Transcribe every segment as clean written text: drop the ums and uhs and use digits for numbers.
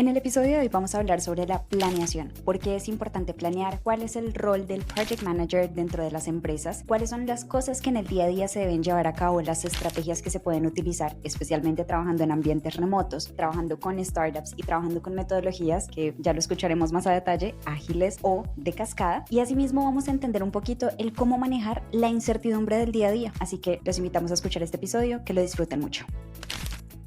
En el episodio de hoy vamos a hablar sobre la planeación, por qué es importante planear, cuál es el rol del project manager dentro de las empresas, cuáles son las cosas que en el día a día se deben llevar a cabo, las estrategias que se pueden utilizar, especialmente trabajando en ambientes remotos, trabajando con startups y trabajando con metodologías que ya lo escucharemos más a detalle, ágiles o de cascada. Y asimismo vamos a entender un poquito el cómo manejar la incertidumbre del día a día. Así que los invitamos a escuchar este episodio, que lo disfruten mucho.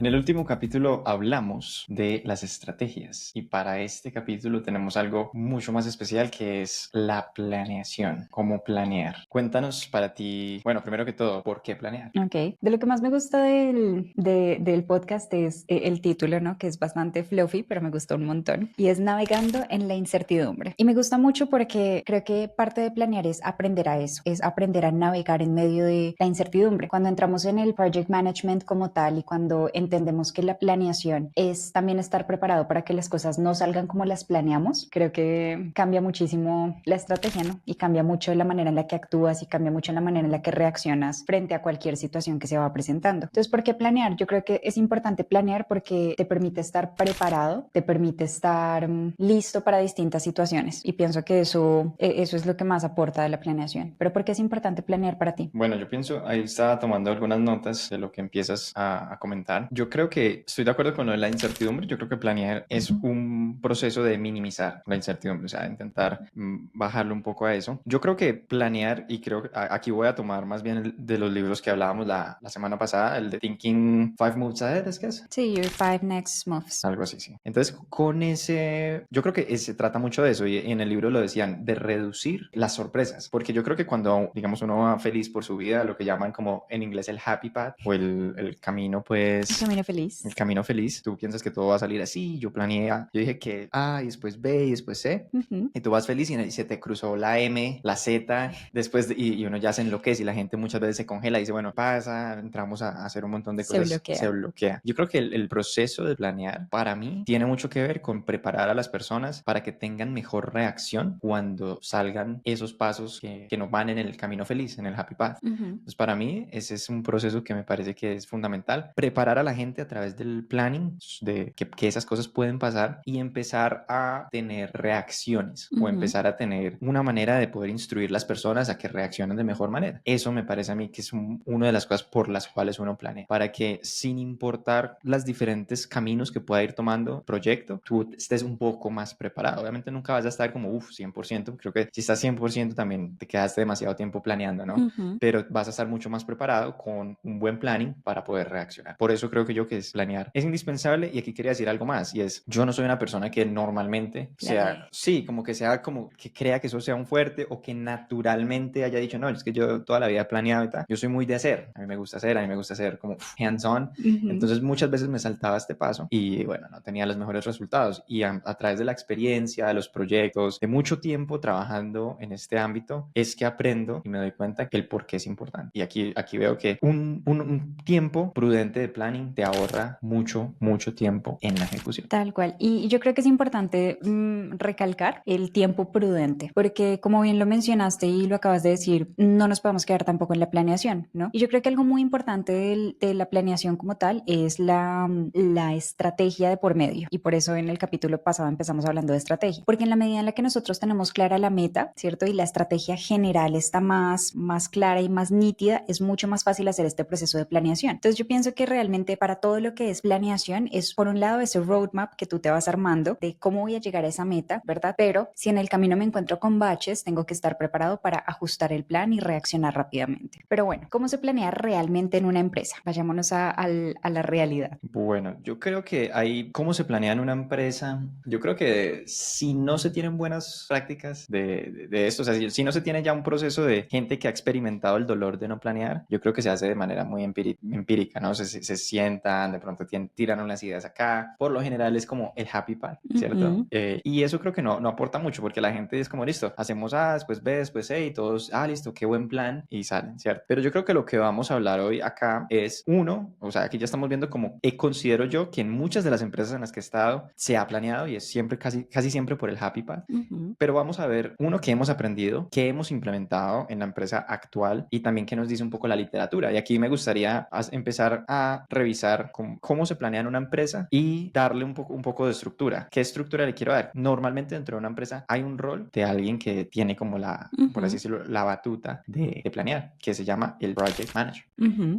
En el último capítulo hablamos de las estrategias y para este capítulo tenemos algo mucho más especial que es la planeación, cómo planear. Cuéntanos para ti, bueno, primero que todo, ¿por qué planear? Ok, de lo que más me gusta del podcast es el título, ¿no? Que es bastante fluffy, pero me gustó un montón. Y es Navegando en la incertidumbre. Y me gusta mucho porque creo que parte de planear es aprender a eso, es aprender a navegar en medio de la incertidumbre. Cuando entramos en el project management como tal y cuando entendemos que la planeación es también estar preparado para que las cosas no salgan como las planeamos, creo que cambia muchísimo la estrategia, ¿no? Y cambia mucho la manera en la que actúas y cambia mucho la manera en la que reaccionas frente a cualquier situación que se va presentando. Entonces, ¿por qué planear? Yo creo que es importante planear porque te permite estar preparado, te permite estar listo para distintas situaciones. Y pienso que eso es lo que más aporta de la planeación. Pero ¿por qué es importante planear para ti? Bueno, yo pienso, ahí estaba tomando algunas notas de lo que empiezas a comentar. Yo creo que estoy de acuerdo con lo de la incertidumbre. Yo creo que planear es un proceso de minimizar la incertidumbre, o sea, intentar bajarle un poco a eso. Yo creo que planear, y creo que aquí voy a tomar más bien de los libros que hablábamos la semana pasada, el de Thinking Five Moves Ahead, ¿es que es? Sí, your five next moves. Algo así, sí. Entonces, con ese, yo creo que se trata mucho de eso, y en el libro lo decían, de reducir las sorpresas, porque yo creo que cuando, digamos, uno va feliz por su vida, lo que llaman como en inglés el happy path, o el camino, pues... El camino feliz. El camino feliz, tú piensas que todo va a salir así, yo planeé A, yo dije que A, y después B, y después C, y tú vas feliz y se te cruzó la M, la Z, después, y uno ya se enloquece, y la gente muchas veces se congela y dice, bueno, pasa, entramos a hacer un montón de Se cosas, bloquea. se bloquea. Yo creo que el proceso de planear, para mí, tiene mucho que ver con preparar a las personas para que tengan mejor reacción cuando salgan esos pasos que nos van en el camino feliz, en el happy path. Entonces, para mí, ese es un proceso que me parece que es fundamental. Preparar a la gente a través del planning, de que esas cosas pueden pasar, y empezar a tener reacciones o empezar a tener una manera de poder instruir las personas a que reaccionen de mejor manera. Eso me parece a mí que es una de las cosas por las cuales uno planea, para que sin importar los diferentes caminos que pueda ir tomando el proyecto, tú estés un poco más preparado. Obviamente nunca vas a estar como 100%, creo que si estás 100% también te quedaste demasiado tiempo planeando, ¿no? Pero vas a estar mucho más preparado con un buen planning para poder reaccionar. Por eso creo que yo que es planear es indispensable. Y aquí quería decir algo más, y es, yo no soy una persona que normalmente sea, sí, como que sea como que crea que eso sea un fuerte, o que naturalmente haya dicho, no, es que yo toda la vida he planeado y tal. Yo soy muy de hacer, a mí me gusta hacer, a mí me gusta hacer como hands-on. Entonces muchas veces me saltaba este paso y bueno, no tenía los mejores resultados, y a través de la experiencia, de los proyectos, de mucho tiempo trabajando en este ámbito, es que aprendo y me doy cuenta que el por qué es importante. Y aquí veo que un tiempo prudente de planning te ahorra mucho tiempo en la ejecución. Tal cual. Y yo creo que es importante recalcar el tiempo prudente, porque como bien lo mencionaste y lo acabas de decir, no nos podemos quedar tampoco en la planeación, ¿no? Y yo creo que algo muy importante de la planeación como tal es la estrategia de por medio. Y por eso en el capítulo pasado empezamos hablando de estrategia, porque en la medida en la que nosotros tenemos clara la meta, ¿cierto? Y la estrategia general está más clara y más nítida, es mucho más fácil hacer este proceso de planeación. Entonces yo pienso que realmente para todo lo que es planeación es, por un lado, ese roadmap que tú te vas armando de cómo voy a llegar a esa meta, ¿verdad? Pero si en el camino me encuentro con baches, tengo que estar preparado para ajustar el plan y reaccionar rápidamente. Pero bueno, ¿cómo se planea realmente en una empresa? Vayámonos a la realidad. Bueno, yo creo que ahí, ¿cómo se planea en una empresa? Yo creo que si no se tienen buenas prácticas de esto, o sea, si no se tiene ya un proceso de gente que ha experimentado el dolor de no planear, yo creo que se hace de manera muy empírica, ¿no? Se sientan, de pronto tiran unas ideas acá. Por lo general es como el happy path, ¿cierto? Y eso creo que no aporta mucho, porque la gente es como, listo, hacemos A, después B, después C, y todos, listo, qué buen plan, y salen, ¿cierto? Pero yo creo que lo que vamos a hablar hoy acá es, uno, o sea, aquí ya estamos viendo como, considero yo que en muchas de las empresas en las que he estado se ha planeado, y es siempre, casi siempre por el happy path. Pero vamos a ver, uno, que hemos aprendido, que hemos implementado en la empresa actual, y también que nos dice un poco la literatura. Y aquí me gustaría empezar a revisar revisar cómo se planea en una empresa y darle un poco de estructura. ¿Qué estructura le quiero dar? Normalmente dentro de una empresa hay un rol de alguien que tiene como por así decirlo, la batuta de planear, que se llama el Project Manager.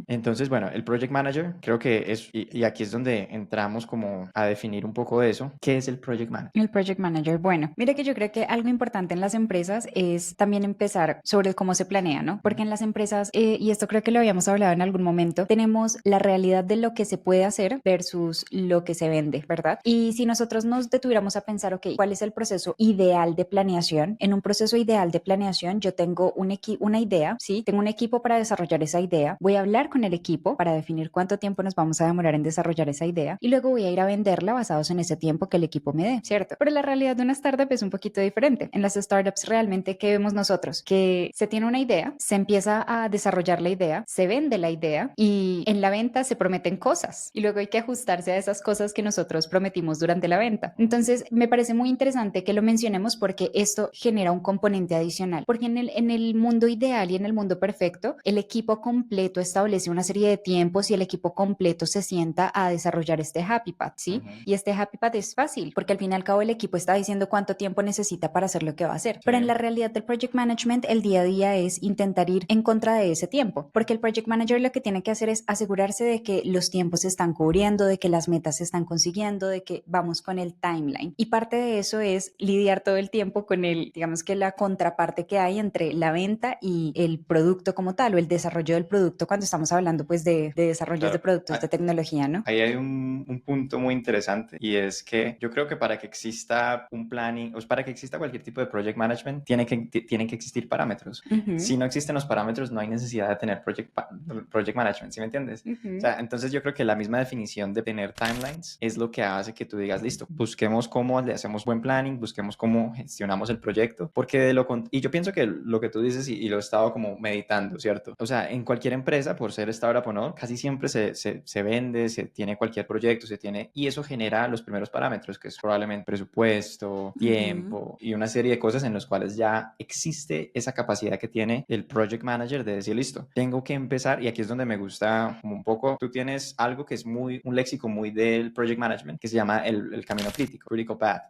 Entonces, bueno, el Project Manager creo que es, y aquí es donde entramos como a definir un poco de eso. ¿Qué es el Project Manager? El Project Manager, bueno, mira que yo creo que algo importante en las empresas es también empezar sobre cómo se planea, ¿no? Porque en las empresas, y esto creo que lo habíamos hablado en algún momento, tenemos la realidad de lo que se puede hacer versus lo que se vende, ¿verdad? Y si nosotros nos detuviéramos a pensar, ok, ¿cuál es el proceso ideal de planeación? En un proceso ideal de planeación yo tengo una idea, ¿sí? Tengo un equipo para desarrollar esa idea, voy a hablar con el equipo para definir cuánto tiempo nos vamos a demorar en desarrollar esa idea y luego voy a ir a venderla basados en ese tiempo que el equipo me dé, ¿cierto? Pero la realidad de una startup es un poquito diferente. En las startups realmente, ¿qué vemos nosotros? Que se tiene una idea, se empieza a desarrollar la idea, se vende la idea y en la venta se prometen cosas y luego hay que ajustarse a esas cosas que nosotros prometimos durante la venta. Entonces, me parece muy interesante que lo mencionemos porque esto genera un componente adicional, porque en el mundo ideal y en el mundo perfecto, el equipo completo establece una serie de tiempos y el equipo completo se sienta a desarrollar este happy path, ¿sí? Y este happy path es fácil porque al fin y al cabo el equipo está diciendo cuánto tiempo necesita para hacer lo que va a hacer. Pero en la realidad del project management, el día a día es intentar ir en contra de ese tiempo, porque el project manager lo que tiene que hacer es asegurarse de que los tiempos se están cubriendo, de que las metas se están consiguiendo, de que vamos con el timeline. Y parte de eso es lidiar todo el tiempo con digamos que la contraparte que hay entre la venta y el producto como tal, o el desarrollo del producto cuando estamos hablando pues de desarrollos de productos de tecnología, ¿no? Ahí hay un punto muy interesante y es que yo creo que para que exista un planning, o para que exista cualquier tipo de project management, tienen que existir parámetros. Si no existen los parámetros, no hay necesidad de tener project management, ¿sí me entiendes? O sea, entonces yo creo que la misma definición de tener timelines es lo que hace que tú digas, listo, busquemos cómo le hacemos buen planning, busquemos cómo gestionamos el proyecto, porque y yo pienso que lo que tú dices y lo he estado como meditando, ¿cierto? O sea, en cualquier empresa, por ser startup o no, casi siempre se vende, se tiene cualquier proyecto, y eso genera los primeros parámetros, que es probablemente presupuesto, tiempo y una serie de cosas en las cuales ya existe esa capacidad que tiene el project manager de decir, listo, tengo que empezar, y aquí es donde me gusta como un poco, tú tienes algo que es un léxico muy del project management, que se llama el camino crítico, critical path.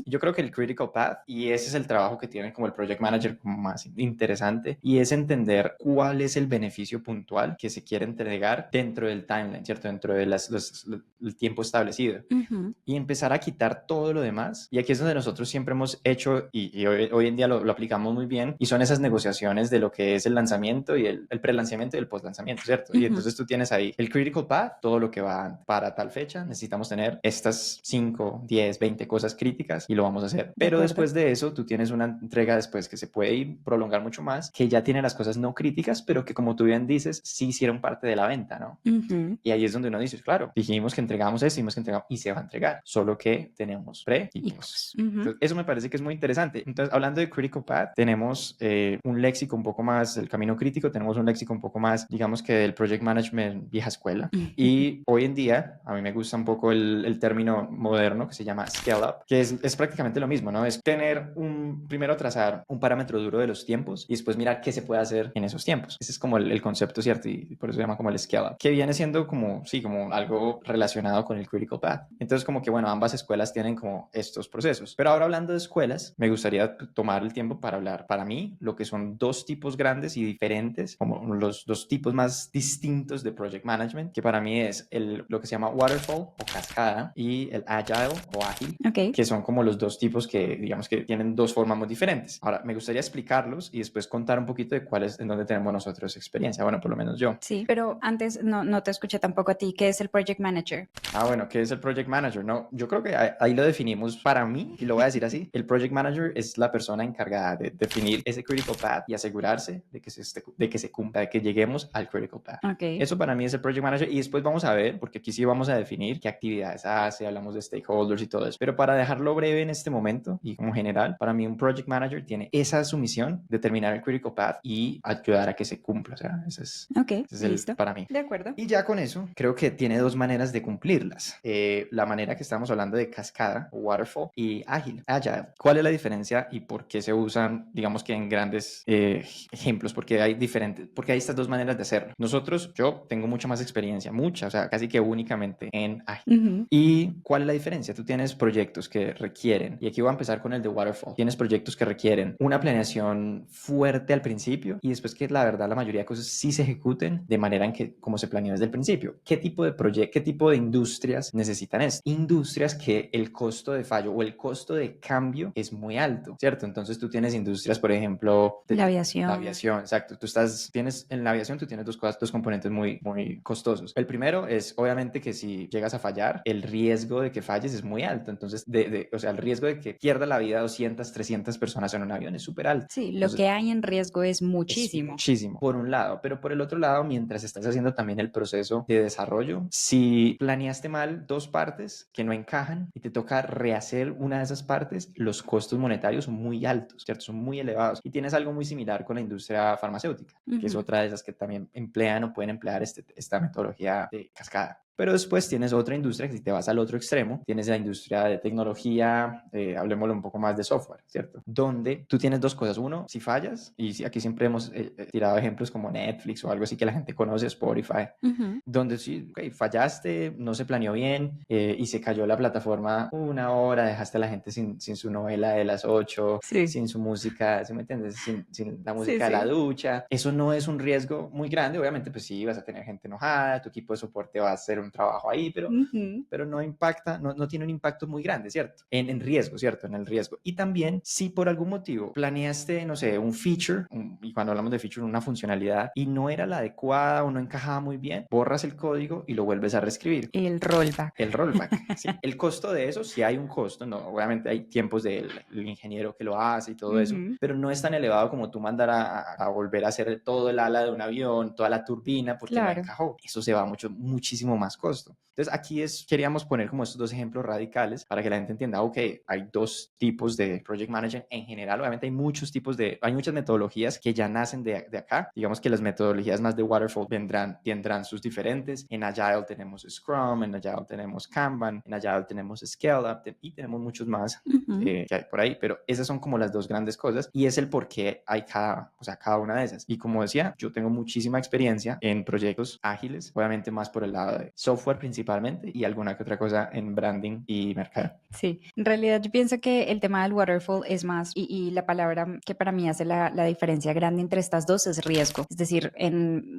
Yo creo que el critical path, y ese es el trabajo que tiene como el project manager como más interesante, y es entender cuál es el beneficio puntual que se quiere entregar dentro del timeline, ¿cierto? Dentro de el tiempo establecido. Y empezar a quitar todo lo demás. Y aquí es donde nosotros siempre hemos hecho, y hoy en día lo aplicamos muy bien, y son esas negociaciones de lo que es el lanzamiento y el pre-lanzamiento y el post-lanzamiento, ¿cierto? Y entonces tú tienes ahí el critical path, todo lo que va para tal fecha, necesitamos tener estas 5, 10, 20 cosas críticas y lo vamos a hacer. Pero después de eso, tú tienes una entrega después que se puede ir prolongar mucho más, que ya tiene las cosas no críticas, pero que como tú bien dices, sí hicieron parte de la venta, ¿no? Y ahí es donde uno dice, claro, dijimos que entregamos esto, dijimos que entregamos, y se va a entregar, solo que tenemos pre y post. Eso me parece que es muy interesante. Entonces, hablando de critical path, tenemos un léxico un poco más del camino crítico, tenemos un léxico un poco más, digamos que del project management vieja escuela. Y hoy en día, a mí me gusta un poco el término moderno que se llama scale up, que es prácticamente lo mismo, ¿no? Es primero trazar un parámetro duro de los tiempos y después mirar qué se puede hacer en esos tiempos. Ese es como el concepto, ¿cierto? Y por eso se llama como el scale up, que viene siendo como, sí, como algo relacionado con el critical path. Entonces, como que, bueno, ambas escuelas tienen como estos procesos. Pero ahora hablando de escuelas, me gustaría tomar el tiempo para hablar, para mí, lo que son dos tipos grandes y diferentes, como los dos tipos más distintos de project management, que para mí es lo que se llama waterfall o cascada y el agile o ágil, que son como los dos tipos que, digamos que tienen dos formas muy diferentes. Ahora, me gustaría explicarlos y después contar un poquito de en dónde tenemos nosotros experiencia. Bueno, por lo menos yo. Sí, pero antes no te escuché tampoco a ti. ¿Qué es el project manager? Bueno, ¿qué es el project manager? No, yo creo que ahí lo definimos para mí, y lo voy a decir así. El project manager es la persona encargada de definir ese critical path y asegurarse de que se cumpla, de que lleguemos al critical path. Eso para mí es el project manager, y después vamos a ver, porque aquí sí vamos a definir qué actividades hace, hablamos de stakeholders y todo eso. Pero para dejarlo breve en este momento y como general, para mí un project manager tiene esa sumisión de determinar el critical path y ayudar a que se cumpla. O sea, ese es listo. para mí. De acuerdo. Y ya con eso, creo que tiene dos maneras de cumplirlas. La manera que estamos hablando de cascada, waterfall, y ágil, agile. ¿Cuál es la diferencia y por qué se usan, digamos que en grandes ejemplos? Porque hay estas dos maneras de hacerlo. Yo tengo mucha más experiencia mucha, o sea, casi que únicamente en ágil. Ujú. ¿Y cuál es la diferencia? Tú tienes proyectos que requieren, y aquí voy a empezar con el de Waterfall, tienes proyectos que requieren una planeación fuerte al principio y después que la verdad la mayoría de cosas sí se ejecuten de manera en que como se planeó desde el principio. ¿Qué tipo de proyecto, qué tipo de industrias necesitan esto? Industrias que el costo de fallo o el costo de cambio es muy alto, ¿cierto? Entonces tú tienes industrias, por ejemplo, La la aviación. aviación, exacto. Tienes en la aviación, tú tienes dos cosas, dos componentes muy costosos. El primero es, obviamente, que si llegas a fallar, el riesgo de que falles es muy alto. Entonces, o sea, el riesgo de que pierda la vida 200, 300 personas en un avión es súper alto. Sí, lo Entonces, que hay en riesgo es es muchísimo. muchísimo, por un lado, pero por el otro lado, mientras estás haciendo también el proceso de desarrollo, si planeaste mal dos partes que no encajan y te toca rehacer una de esas partes, los costos monetarios son muy altos, ¿cierto? Son muy elevados. Y tienes algo muy similar con la industria farmacéutica, que es Ujú. otra de esas que también emplean o pueden emplear esta metodología de cascada. Pero después tienes otra industria que si te vas al otro extremo, tienes la industria de tecnología, hablemoslo un poco más de software, ¿cierto? Donde tú tienes dos cosas. Uno, si fallas, y aquí siempre hemos tirado ejemplos como Netflix o algo así que la gente conoce, Spotify, Ujú. donde sí, okay, fallaste, no se planeó bien y se cayó la plataforma una hora, dejaste a la gente sin su novela de las 8, Sí, sin su música, ¿sí me entiendes? Sin la sí, música de la sí. ducha. Eso no es un riesgo muy grande, obviamente pues sí, vas a tener gente enojada, tu equipo de soporte va a hacer un trabajo ahí, Ujú. pero no impacta, no tiene un impacto muy grande, ¿cierto? En riesgo, ¿cierto? En el riesgo. Y también, si por algún motivo planeaste, no sé, un feature, y cuando hablamos de feature, una funcionalidad, y no era la adecuada o no encajaba muy bien, borras el código y lo vuelves a reescribir. El rollback. El rollback, sí. El costo de eso, sí hay un costo, no, obviamente hay tiempos del ingeniero que lo hace y todo eso, Ujú. pero no es tan elevado como tú mandar a volver a hacer todo el ala de un avión, toda la turbina, porque no Claro. encajó. Eso se va muchísimo más costo. Entonces aquí queríamos poner como estos dos ejemplos radicales para que la gente entienda, ok, hay dos tipos de project management en general, obviamente hay muchas metodologías que ya nacen de acá, digamos que las metodologías más de Waterfall tendrán sus diferentes, en Agile tenemos Scrum, en Agile tenemos Kanban, en Agile tenemos Scale Up y tenemos muchos más Ujú. que hay por ahí, pero esas son como las dos grandes cosas y es el por qué hay cada una de esas. Y como decía, yo tengo muchísima experiencia en proyectos ágiles, obviamente más por el lado de software principalmente y alguna que otra cosa en branding y mercado. Sí, en realidad yo pienso que el tema del waterfall es más, y la palabra que para mí hace la diferencia grande entre estas dos es riesgo. Es decir,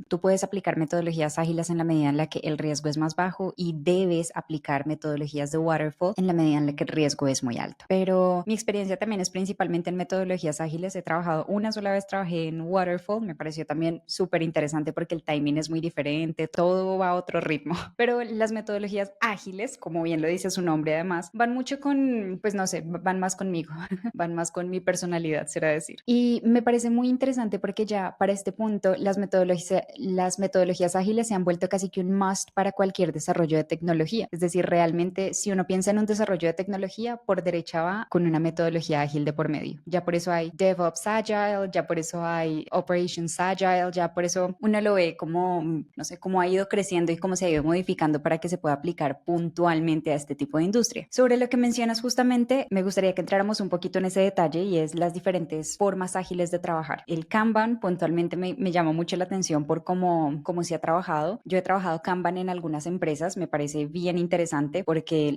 tú puedes aplicar metodologías ágiles en la medida en la que el riesgo es más bajo y debes aplicar metodologías de waterfall en la medida en la que el riesgo es muy alto. Pero mi experiencia también es principalmente en metodologías ágiles. He trabajado una sola vez, trabajé en waterfall, me pareció también súper interesante porque el timing es muy diferente, todo va a otro ritmo. Pero las metodologías ágiles, como bien lo dice su nombre además, van mucho con, pues no sé, van más conmigo, van más con mi personalidad, será decir. Y me parece muy interesante porque ya para este punto las metodologías ágiles se han vuelto casi que un must para cualquier desarrollo de tecnología. Es decir, realmente si uno piensa en un desarrollo de tecnología, por derecha va con una metodología ágil de por medio. Ya por eso hay DevOps Agile, ya por eso hay Operations Agile, ya por eso uno lo ve como, no sé, cómo ha ido creciendo y cómo se ha ido modificando para que se pueda aplicar puntualmente a este tipo de industria. Sobre lo que mencionas justamente, me gustaría que entráramos un poquito en ese detalle y es las diferentes formas ágiles de trabajar. El Kanban puntualmente me llama mucho la atención por cómo se ha trabajado. Yo he trabajado Kanban en algunas empresas, me parece bien interesante porque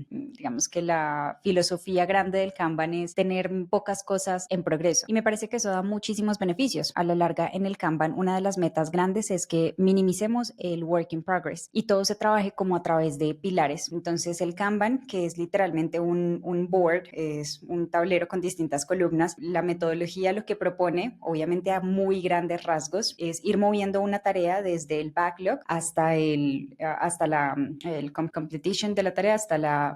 digamos que la filosofía grande del Kanban es tener pocas cosas en progreso y me parece que eso da muchísimos beneficios. A la larga, en el Kanban, una de las metas grandes es que minimicemos el work in progress y todo se trabaje como a través de pilares. Entonces, el Kanban, que es literalmente un board, es un tablero con distintas columnas. La metodología lo que propone, obviamente a muy grandes rasgos, es ir moviendo una tarea desde el backlog hasta el completion de la tarea,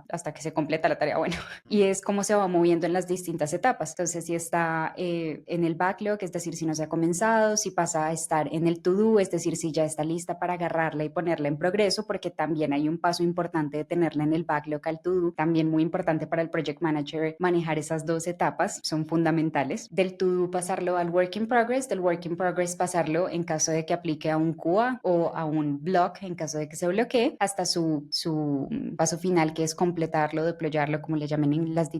hasta que se completa la tarea. Bueno, y es cómo se va moviendo en las distintas etapas. Entonces, si está en el backlog, es decir, si no se ha comenzado, si pasa a estar en el to-do, es decir, si ya está lista para agarrarla y ponerla en progreso, porque también hay un paso importante de tenerla en el backlog al to-do, también muy importante para el project manager manejar esas dos etapas, son fundamentales. Del to-do pasarlo al work in progress, del work in progress pasarlo en caso de que aplique a un QA o a un block en caso de que se bloquee, hasta su paso final, que es completarlo, deployarlo, como le llamen en las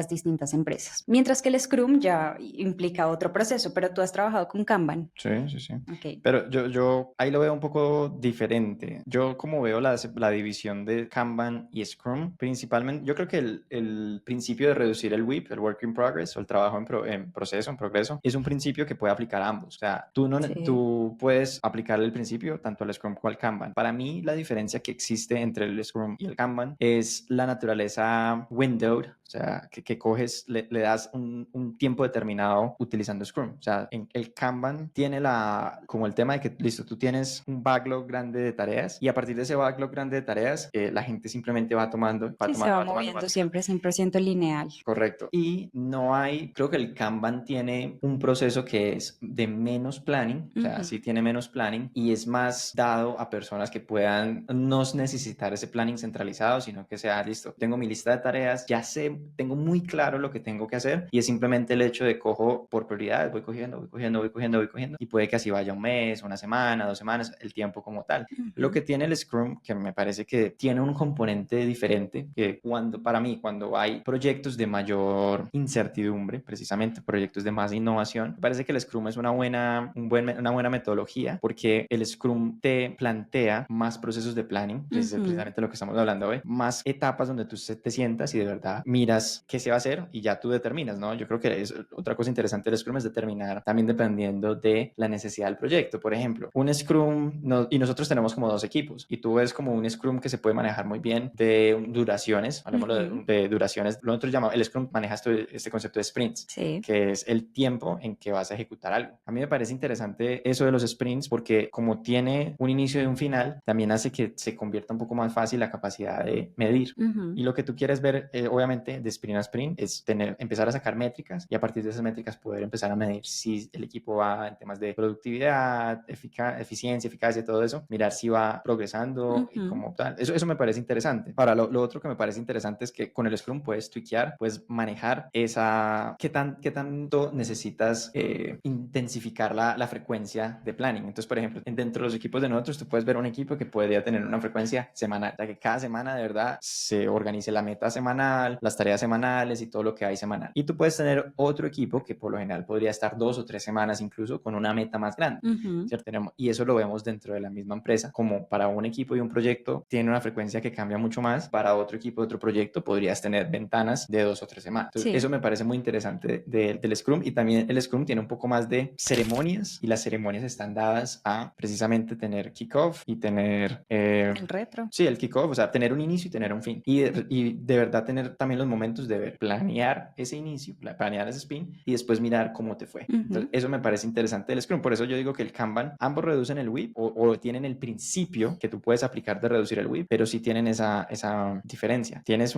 distintas empresas. Mientras que el Scrum ya implica otro proceso, pero tú has trabajado con Kanban. Sí, sí, sí. Ok. Pero yo ahí lo veo un poco diferente. Yo como veo la división de Kanban y Scrum, principalmente, yo creo que el principio de reducir el WIP, el Work in Progress, o el trabajo en proceso, en progreso, es un principio que puede aplicar a ambos. O sea, Sí. tú puedes aplicar el principio tanto al Scrum como al Kanban. Para mí, la diferencia que existe entre el Scrum y el Kanban es la naturaleza windowed, o sea, que coges, le das un tiempo determinado utilizando Scrum. O sea, en el Kanban tiene como el tema de que, listo, tú tienes un backlog grande de tareas y a partir de ese backlog grande de tareas, la gente simplemente va tomando, va Sí, se tomando, va va tomando, va moviendo tomando. siempre 100% lineal. Correcto. Y no hay, creo que el Kanban tiene un proceso que es de menos planning, o sea, sí tiene menos planning y es más dado a personas que puedan no necesitar ese planning centralizado, sino que sea, listo, tengo mi lista de tareas, ya sé, tengo muy claro lo que tengo que hacer y es simplemente el hecho de cojo por prioridades, voy cogiendo, voy cogiendo, voy cogiendo, voy cogiendo y puede que así vaya un mes, una semana, 2 semanas, el tiempo como tal. Lo que tiene el Scrum, que me parece que tiene un componente diferente, que para mí, cuando hay proyectos de mayor incertidumbre, precisamente proyectos de más innovación, me parece que el Scrum es una buena metodología porque el Scrum te plantea más procesos de planning, precisamente lo que estamos hablando hoy, más etapas donde tú te sientas y de verdad miras qué se va a hacer y ya tú determinas, ¿no? Yo creo que es otra cosa interesante del Scrum es determinar también dependiendo de la necesidad del proyecto. Por ejemplo, un Scrum, y nosotros tenemos como 2 equipos y tú ves como un Scrum que se puede manejar muy bien de duraciones, hablemos de duraciones, nosotros llamamos, el Scrum maneja este concepto de sprints, Sí. que es el tiempo en que vas a ejecutar algo. A mí me parece interesante eso de los sprints porque como tiene un inicio y un final, también hace que se convierta un poco más fácil la capacidad de medir. Y lo que tú quieres ver, obviamente, de sprint a sprint es empezar a sacar métricas y a partir de esas métricas poder empezar a medir si el equipo va en temas de productividad, eficiencia, eficacia, todo eso, mirar si va progresando y como tal. Eso me parece interesante. Ahora, lo otro que me parece interesante es que con el Scrum puedes tweakear, puedes manejar qué tanto necesitas intensificar la frecuencia de planning. Entonces, por ejemplo, dentro de los equipos de nosotros, tú puedes ver un equipo que podría tener una frecuencia semanal, ya que cada semana de verdad se organice la meta semanal, las tareas semanales y todo lo que hay semanal. Y tú puedes tener otro equipo que por lo general podría estar 2 o 3 semanas incluso con una meta más grande, ¿cierto? Y eso lo vemos dentro de la misma empresa, como para un equipo y un proyecto tiene una frecuencia que cambia mucho más, para otro equipo y otro proyecto podrías tener ventanas de 2 o 3 semanas. Entonces, Sí. eso me parece muy interesante del Scrum y también el Scrum tiene un poco más de ceremonias y las ceremonias están dadas a precisamente tener kickoff y tener... El retro. Sí, el kickoff, o sea, tener un inicio y tener un fin. Y de verdad tener también los momentos de planear ese inicio, planear ese spin y después mirar cómo te fue. Entonces, eso me parece interesante del Scrum. Por eso yo digo que el Kanban, ambos reducen el WIP o tienen el principio que tú puedes aplicar de reducir el WIP, pero sí tienen esa diferencia. Tienes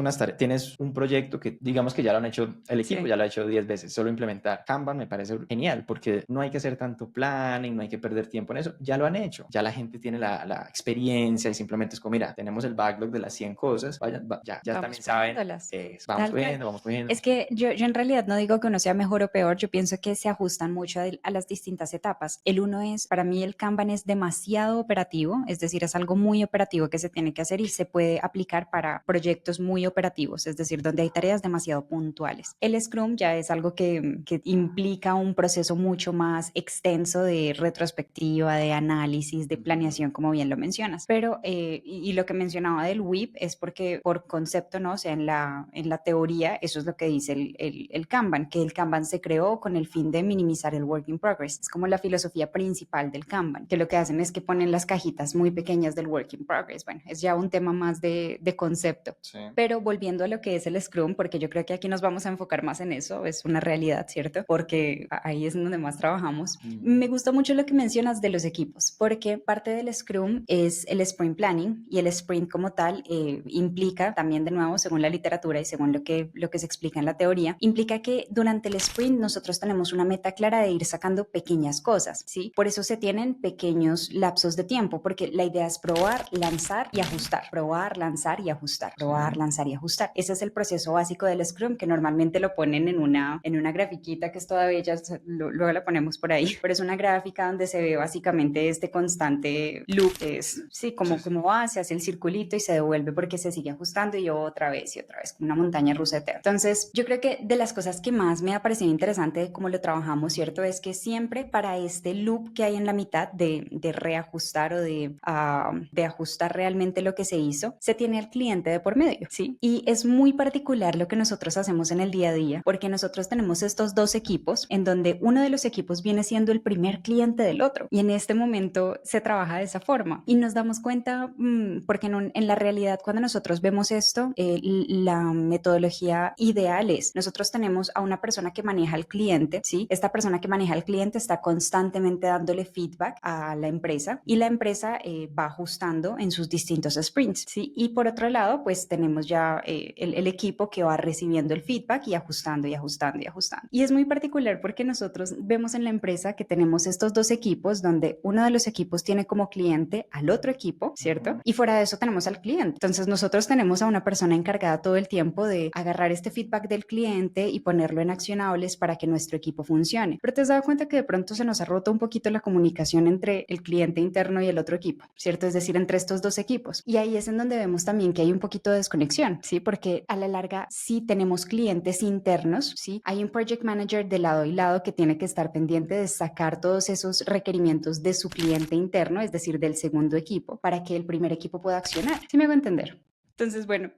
un proyecto que digamos que ya lo han hecho, el equipo Sí. ya lo ha hecho 10 veces, solo implementar Kanban me parece genial porque no hay que hacer tanto planning, no hay que perder tiempo en eso, ya lo han hecho, ya la gente tiene la experiencia y simplemente es como, mira, tenemos el backlog de las 100 cosas, ya Vamos también saben, poniéndolas. vamos Tal cual. cogiendo, vamos cogiendo. Es que yo en realidad no digo que uno sea mejor o peor, yo pienso que se ajustan mucho a las distintas etapas. El uno es, para mí el Kanban es demasiado operativo, es decir, es algo muy operativo que se tiene que hacer y se puede aplicar para proyectos muy operativos, es decir, donde hay tareas demasiado puntuales. El Scrum ya es algo que implica un proceso mucho más extenso de retrospectiva, de análisis, de planeación, como bien lo mencionas. Pero, y lo que mencionaba del WIP es porque por concepto, ¿no? O sea, en la teoría, eso es lo que dice el Kanban, que el Kanban se creó con el fin de minimizar el work in progress. Es como la filosofía principal del Kanban, que lo que hacen es que ponen las cajitas muy pequeñas del work in progress. Bueno, es ya un tema más de concepto. Sí. Pero volviendo a lo que es el Scrum, porque yo creo que aquí nos vamos a enfocar más en eso, es una realidad, ¿cierto? Porque ahí es donde más trabajamos. Me gustó mucho lo que mencionas de los equipos, porque parte del Scrum es el sprint planning y el sprint como tal implica también de nuevo, según la literatura y según según lo que se explica en la teoría, implica que durante el sprint nosotros tenemos una meta clara de ir sacando pequeñas cosas, ¿sí? Por eso se tienen pequeños lapsos de tiempo, porque la idea es probar, lanzar y ajustar, probar, lanzar y ajustar, probar, lanzar y ajustar. Ese es el proceso básico del Scrum, que normalmente lo ponen en una grafiquita que es toda bella, luego la ponemos por ahí, pero es una gráfica donde se ve básicamente este constante loop, es, sí, como va, se hace el circulito y se devuelve porque se sigue ajustando y otra vez y otra vez, como una montaña rusa eterna. Entonces, yo creo que de las cosas que más me ha parecido interesante de cómo lo trabajamos, ¿cierto? Es que siempre para este loop que hay en la mitad de reajustar o de ajustar realmente lo que se hizo, se tiene al cliente de por medio, ¿sí? Y es muy particular lo que nosotros hacemos en el día a día, porque nosotros tenemos estos dos equipos en donde uno de los equipos viene siendo el primer cliente del otro, y en este momento se trabaja de esa forma y nos damos cuenta, porque en la realidad cuando nosotros vemos esto, la metodología ideal es, nosotros tenemos a una persona que maneja al cliente, ¿sí? Esta persona que maneja al cliente está constantemente dándole feedback a la empresa y la empresa va ajustando en sus distintos sprints, ¿sí? Y por otro lado, pues tenemos ya el equipo que va recibiendo el feedback y ajustando y ajustando y ajustando. Y es muy particular porque nosotros vemos en la empresa que tenemos estos dos equipos donde uno de los equipos tiene como cliente al otro equipo, ¿cierto? Y fuera de eso tenemos al cliente. Entonces nosotros tenemos a una persona encargada todo el tiempo de agarrar este feedback del cliente y ponerlo en accionables para que nuestro equipo funcione. Pero te has dado cuenta que de pronto se nos ha roto un poquito la comunicación entre el cliente interno y el otro equipo, ¿cierto? Es decir, entre estos dos equipos. Y ahí es en donde vemos también que hay un poquito de desconexión, ¿sí? Porque a la larga sí tenemos clientes internos, ¿sí? Hay un project manager de lado y lado que tiene que estar pendiente de sacar todos esos requerimientos de su cliente interno, es decir, del segundo equipo, para que el primer equipo pueda accionar. ¿Sí me hago entender? Entonces, bueno,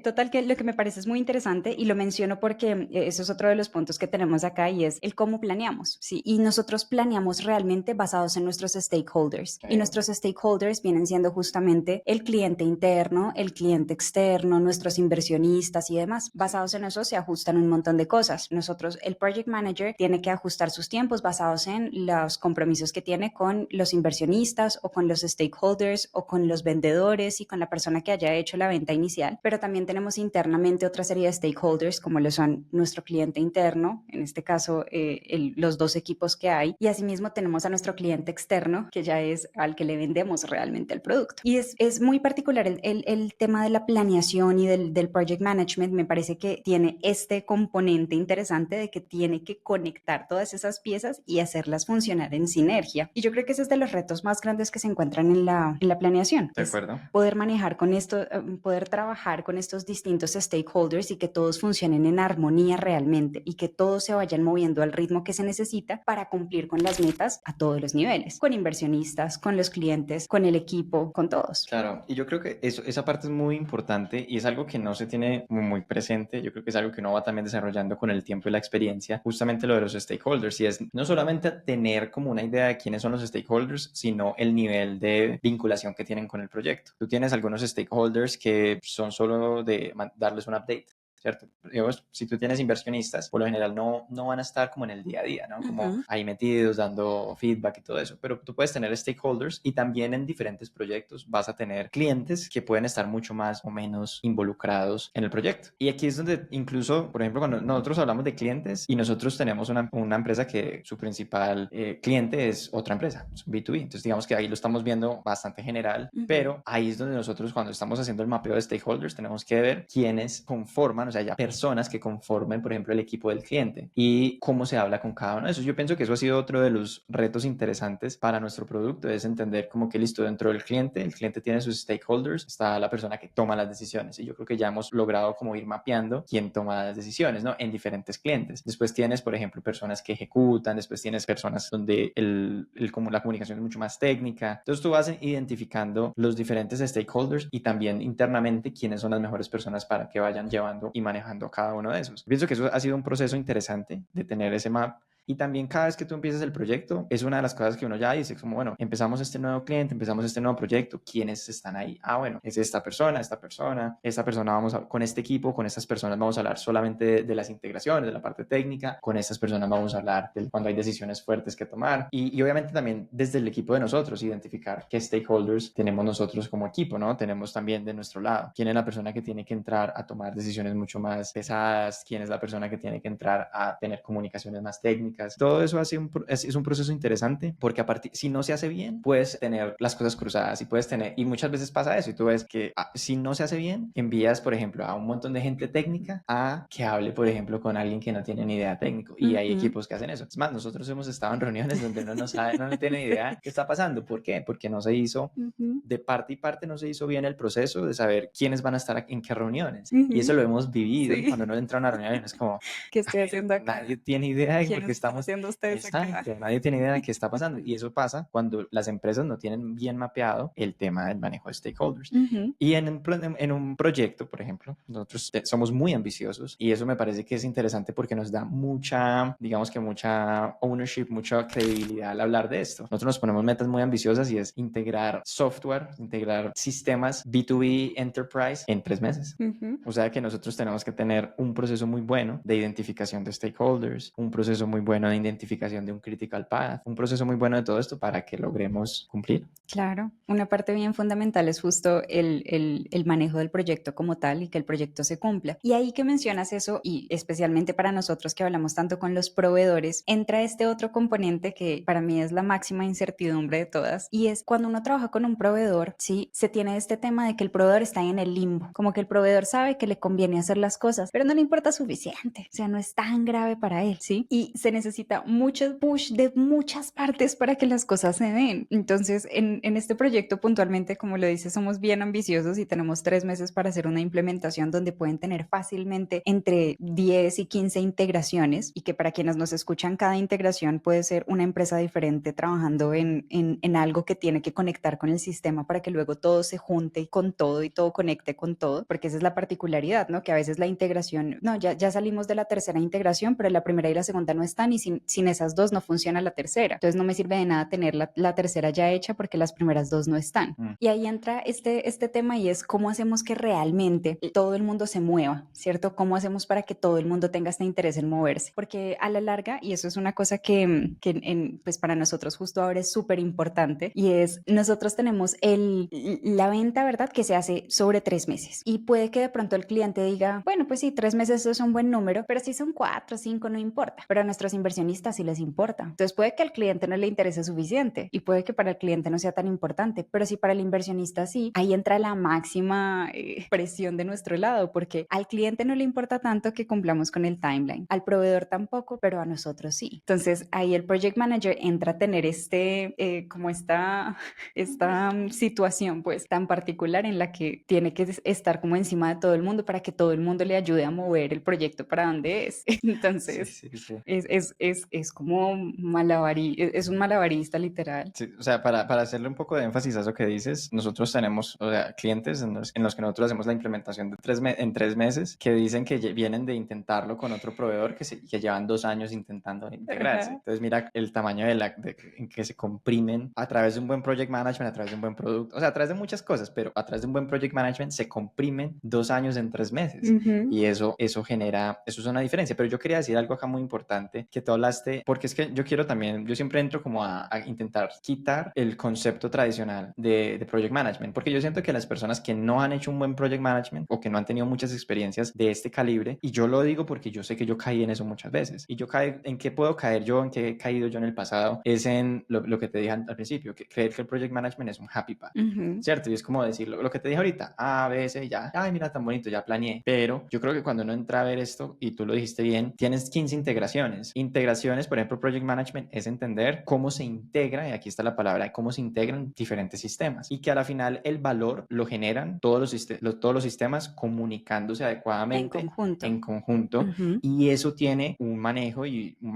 total que lo que me parece es muy interesante y lo menciono porque eso es otro de los puntos que tenemos acá y es el cómo planeamos, ¿sí? Y nosotros planeamos realmente basados en nuestros stakeholders. Y nuestros stakeholders vienen siendo justamente el cliente interno, el cliente externo, nuestros inversionistas y demás. Basados en eso se ajustan un montón de cosas. Nosotros, el project manager tiene que ajustar sus tiempos basados en los compromisos que tiene con los inversionistas o con los stakeholders o con los vendedores y con la persona que haya hecho la venta inicial, pero también tenemos internamente otra serie de stakeholders como lo son nuestro cliente interno, en este caso los dos equipos que hay, y asimismo tenemos a nuestro cliente externo que ya es al que le vendemos realmente el producto. Y es muy particular el tema de la planeación y del project management. Me parece que tiene este componente interesante de que tiene que conectar todas esas piezas y hacerlas funcionar en sinergia. Y yo creo que ese es de los retos más grandes que se encuentran en la planeación. De acuerdo. Poder manejar con esto, poder trabajar con estos distintos stakeholders y que todos funcionen en armonía realmente y que todos se vayan moviendo al ritmo que se necesita para cumplir con las metas a todos los niveles, con inversionistas, con los clientes, con el equipo, con todos. Claro, y yo creo que esa parte es muy importante y es algo que no se tiene muy presente. Yo creo que es algo que uno va también desarrollando con el tiempo y la experiencia, justamente lo de los stakeholders, y es no solamente tener como una idea de quiénes son los stakeholders, sino el nivel de vinculación que tienen con el proyecto. Tú tienes algunos stakeholders que son solo de darles un update, ¿cierto? Digamos, si tú tienes inversionistas, por lo general no van a estar como en el día a día, ¿no? Como ahí metidos, dando feedback y todo eso, pero tú puedes tener stakeholders y también en diferentes proyectos vas a tener clientes que pueden estar mucho más o menos involucrados en el proyecto. Y aquí es donde incluso, por ejemplo, cuando nosotros hablamos de clientes y nosotros tenemos una empresa que su principal cliente es otra empresa, es un B2B, entonces digamos que ahí lo estamos viendo bastante general, pero ahí es donde nosotros cuando estamos haciendo el mapeo de stakeholders tenemos que ver quiénes conforman, o sea, ya personas que conformen, por ejemplo, el equipo del cliente y cómo se habla con cada uno de esos. Yo pienso que eso ha sido otro de los retos interesantes para nuestro producto, es entender como que listo, dentro del cliente, el cliente tiene sus stakeholders, está la persona que toma las decisiones y yo creo que ya hemos logrado como ir mapeando quién toma las decisiones, ¿no? En diferentes clientes. Después tienes, por ejemplo, personas que ejecutan, después tienes personas donde como la comunicación es mucho más técnica. Entonces tú vas identificando los diferentes stakeholders y también internamente quiénes son las mejores personas para que vayan llevando y manejando cada uno de esos. Pienso que eso ha sido un proceso interesante de tener ese map Y también cada vez que tú empiezas el proyecto, es una de las cosas que uno ya dice, como bueno, empezamos este nuevo cliente, empezamos este nuevo proyecto, ¿quiénes están ahí? Ah, bueno, es esta persona vamos a, con este equipo, con estas personas vamos a hablar solamente de las integraciones, de la parte técnica, con estas personas vamos a hablar de cuando hay decisiones fuertes que tomar y obviamente también desde el equipo de nosotros, identificar qué stakeholders tenemos nosotros como equipo, ¿no? Tenemos también de nuestro lado, quién es la persona que tiene que entrar a tomar decisiones mucho más pesadas, quién es la persona que tiene que entrar a tener comunicaciones más técnicas. Todo eso es un proceso interesante porque a partir, si no se hace bien, puedes tener las cosas cruzadas y puedes tener, y muchas veces pasa eso y tú ves que si no se hace bien, envías, por ejemplo, a un montón de gente técnica a que hable, por ejemplo, con alguien que no tiene ni idea técnico y hay equipos que hacen eso. Es más, nosotros hemos estado en reuniones donde uno no sabe, no tiene idea qué está pasando. ¿Por qué? Porque no se hizo de parte y parte, no se hizo bien el proceso de saber quiénes van a estar en qué reuniones. Y eso lo hemos vivido Sí. cuando uno entra a una reunión y es como, ¿Qué estoy haciendo acá? nadie tiene idea de por ¿Quiénes qué están estamos. haciendo ustedes acá? Exacto, nadie tiene idea de qué está pasando. Y eso pasa cuando las empresas no tienen bien mapeado el tema del manejo de stakeholders. Y en un proyecto, por ejemplo, nosotros somos muy ambiciosos y eso me parece que es interesante porque nos da mucha, digamos que mucha ownership, mucha credibilidad al hablar de esto. Nosotros nos ponemos metas muy ambiciosas y es integrar software, integrar sistemas B2B Enterprise en 3 meses. O sea que nosotros tenemos que tener un proceso muy bueno de identificación de stakeholders, un proceso muy bueno de identificación de un critical path, un proceso muy bueno de todo esto para que logremos cumplir. Claro, una parte bien fundamental es justo el manejo del proyecto como tal y que el proyecto se cumpla. Y ahí que mencionas eso, y especialmente para nosotros que hablamos tanto con los proveedores, entra este otro componente que para mí es la máxima incertidumbre de todas, y es cuando uno trabaja con un proveedor, ¿sí? Se tiene este tema de que el proveedor está en el limbo, como que el proveedor sabe que le conviene hacer las cosas, pero no le importa suficiente, o sea, no es tan grave para él, ¿sí? Y se necesita mucho push de muchas partes para que las cosas se den. Entonces, en este proyecto puntualmente, como lo dice, somos bien ambiciosos y tenemos 3 meses para hacer una implementación donde pueden tener fácilmente entre 10 y 15 integraciones y que para quienes nos escuchan, cada integración puede ser una empresa diferente trabajando en algo que tiene que conectar con el sistema para que luego todo se junte con todo y todo conecte con todo, porque esa es la particularidad, ¿no? Que a veces la integración, no, ya salimos de la tercera integración, pero la primera y la segunda no están y sin esas dos no funciona la tercera. Entonces no me sirve de nada tener la tercera ya hecha porque las primeras dos no están. Y ahí entra este tema y es cómo hacemos que realmente todo el mundo se mueva, ¿cierto? ¿Cómo hacemos para que todo el mundo tenga este interés en moverse? Porque a la larga, y eso es una cosa que pues para nosotros justo ahora es súper importante, y es nosotros tenemos la venta, ¿verdad? Que se hace sobre 3 meses. Y puede que de pronto el cliente diga, bueno, pues sí, 3 meses es un buen número, pero si son 4 o 5 no importa. Pero a nuestros inversionistas sí les importa. Entonces puede que al cliente no le interese suficiente y puede que para el cliente no sea tan importante, pero si para el inversionista sí, ahí entra la máxima presión de nuestro lado, porque al cliente no le importa tanto que cumplamos con el timeline, al proveedor tampoco, pero a nosotros sí. Entonces ahí el project manager entra a tener como esta situación pues tan particular en la que tiene que estar como encima de todo el mundo para que todo el mundo le ayude a mover el proyecto para donde es. Entonces Sí. es como es un malabarista literal. Sí, o sea, para hacerle un poco de énfasis a eso que dices, nosotros tenemos, o sea, clientes en los que nosotros hacemos la implementación en 3 meses que dicen que vienen de intentarlo con otro proveedor que llevan 2 años intentando integrarse. Entonces, mira el tamaño en que se comprimen a través de un buen project management, a través de un buen producto, o sea, a través de muchas cosas, pero a través de un buen project management se comprimen 2 años en 3 meses. Y eso es una diferencia. Pero yo quería decir algo acá muy importante que tú hablaste, porque es que yo siempre entro como a intentar quitar el concepto tradicional de project management, porque yo siento que las personas que no han hecho un buen project management o que no han tenido muchas experiencias de este calibre, y yo lo digo porque yo sé que yo caí en eso muchas veces, y ¿en qué puedo caer yo? ¿En qué he caído yo en el pasado? Es en lo que te dije al principio, que creer que el project management es un happy path, ¿cierto? Y es como decirlo, lo que te dije ahorita, A, B, C, ya, ay, mira, tan bonito, ya planeé, pero yo creo que cuando uno entra a ver esto, y tú lo dijiste bien, tienes 15 integraciones. Integraciones, por ejemplo, project management es entender cómo se integra, y aquí está la palabra, cómo se integran diferentes sistemas y que a la final el valor lo generan todos los sistemas comunicándose adecuadamente en conjunto y eso tiene un manejo y un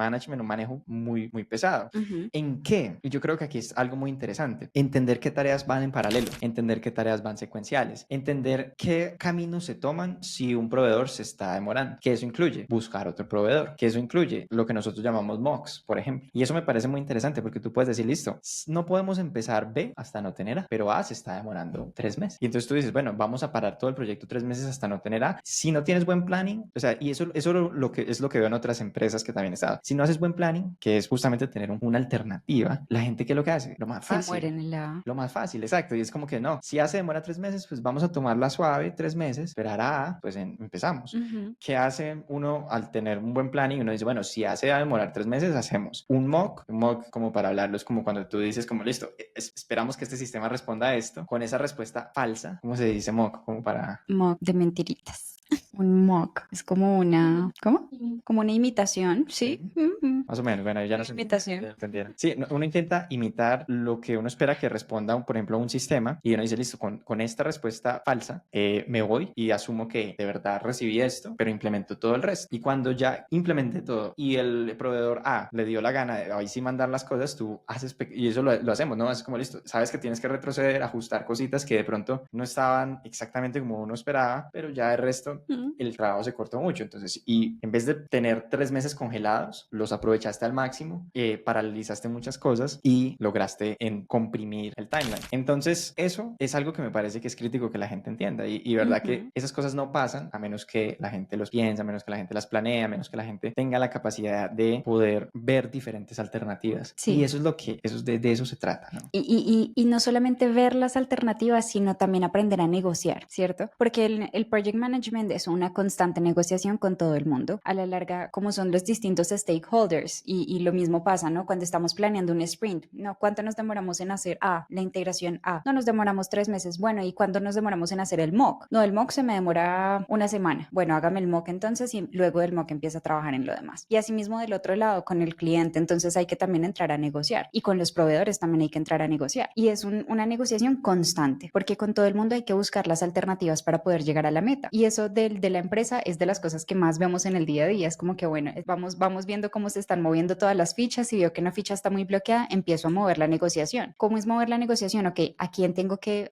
manejo muy, muy pesado. ¿En qué? Y yo creo que aquí es algo muy interesante. Entender qué tareas van en paralelo, entender qué tareas van secuenciales, entender qué caminos se toman si un proveedor se está demorando, que eso incluye buscar otro proveedor, que eso incluye lo que nosotros llamamos mocks, por ejemplo. Y eso me parece muy interesante porque tú puedes decir, listo, no podemos empezar B hasta no tener A, pero A se está demorando 3 meses. Y entonces tú dices, bueno, vamos a parar todo el proyecto 3 meses hasta no tener A. Si no tienes buen planning, o sea, y eso lo que es lo que veo en otras empresas que también he estado. Si no haces buen planning, que es justamente tener una alternativa, la gente, ¿qué es lo que hace? Lo más Se fácil. mueren en la... Lo más fácil, exacto. Y es como que no, si A se demora 3 meses, pues vamos a tomarla suave 3 meses, esperar a A, pues empezamos. Ujú. ¿Qué hace uno al tener un buen planning? Uno dice, bueno, si A se va a demorar 3 meses, hacemos un mock como para hablarlo, es como cuando tú dices, como listo, esperamos que este sistema responda a esto, con esa respuesta falsa, ¿cómo se dice mock? Como para... Mock de mentiritas. Un mock es como una, ¿cómo? Como una imitación, ¿sí? Sí. Ujú. Más o menos, bueno, ya no Una se imitación. entendieron. Sí, uno intenta imitar lo que uno espera que responda, por ejemplo, a un sistema y uno dice, listo, con esta respuesta falsa me voy y asumo que de verdad recibí esto, pero implemento todo el resto. Y cuando ya implementé todo y el proveedor A le dio la gana de ahí sí mandar las cosas, tú haces, y eso lo hacemos, ¿no? Es como, listo, sabes que tienes que retroceder, ajustar cositas que de pronto no estaban exactamente como uno esperaba, pero ya el resto Ujú. el trabajo se cortó mucho. Entonces, y en vez de tener 3 meses congelados, los aprovechaste al máximo, paralizaste muchas cosas y lograste comprimir el timeline. Entonces, eso es algo que me parece que es crítico que la gente entienda. Y verdad que Ujú. esas cosas no pasan a menos que la gente los piense, a menos que la gente las planee, a menos que la gente tenga la capacidad de poder ver diferentes alternativas. Y Sí. eso es lo que, eso es de eso se trata, ¿no? Y no solamente ver las alternativas, sino también aprender a negociar, ¿cierto? Porque el project management es una constante negociación con todo el mundo. A la larga, como son los distintos stakeholders, y lo mismo pasa, ¿no? Cuando estamos planeando un sprint, ¿no? ¿Cuánto nos demoramos en hacer A, la integración A? No nos demoramos 3 meses. Bueno, ¿y cuánto nos demoramos en hacer el mock? No, el mock se me demora una semana. Bueno, hágame el mock entonces y luego del mock empieza a trabajar en lo demás. Y asimismo del otro lado, con el cliente, entonces hay que también entrar a negociar. Y con los proveedores también hay que entrar a negociar. Y es una negociación constante, porque con todo el mundo hay que buscar las alternativas para poder llegar a la meta. Y eso de la empresa es de las cosas que más vemos en el día a día. Es como que, bueno, vamos viendo cómo se están moviendo todas las fichas y veo que una ficha está muy bloqueada, empiezo a mover la negociación. ¿Cómo es mover la negociación? Ok, ¿a quién tengo que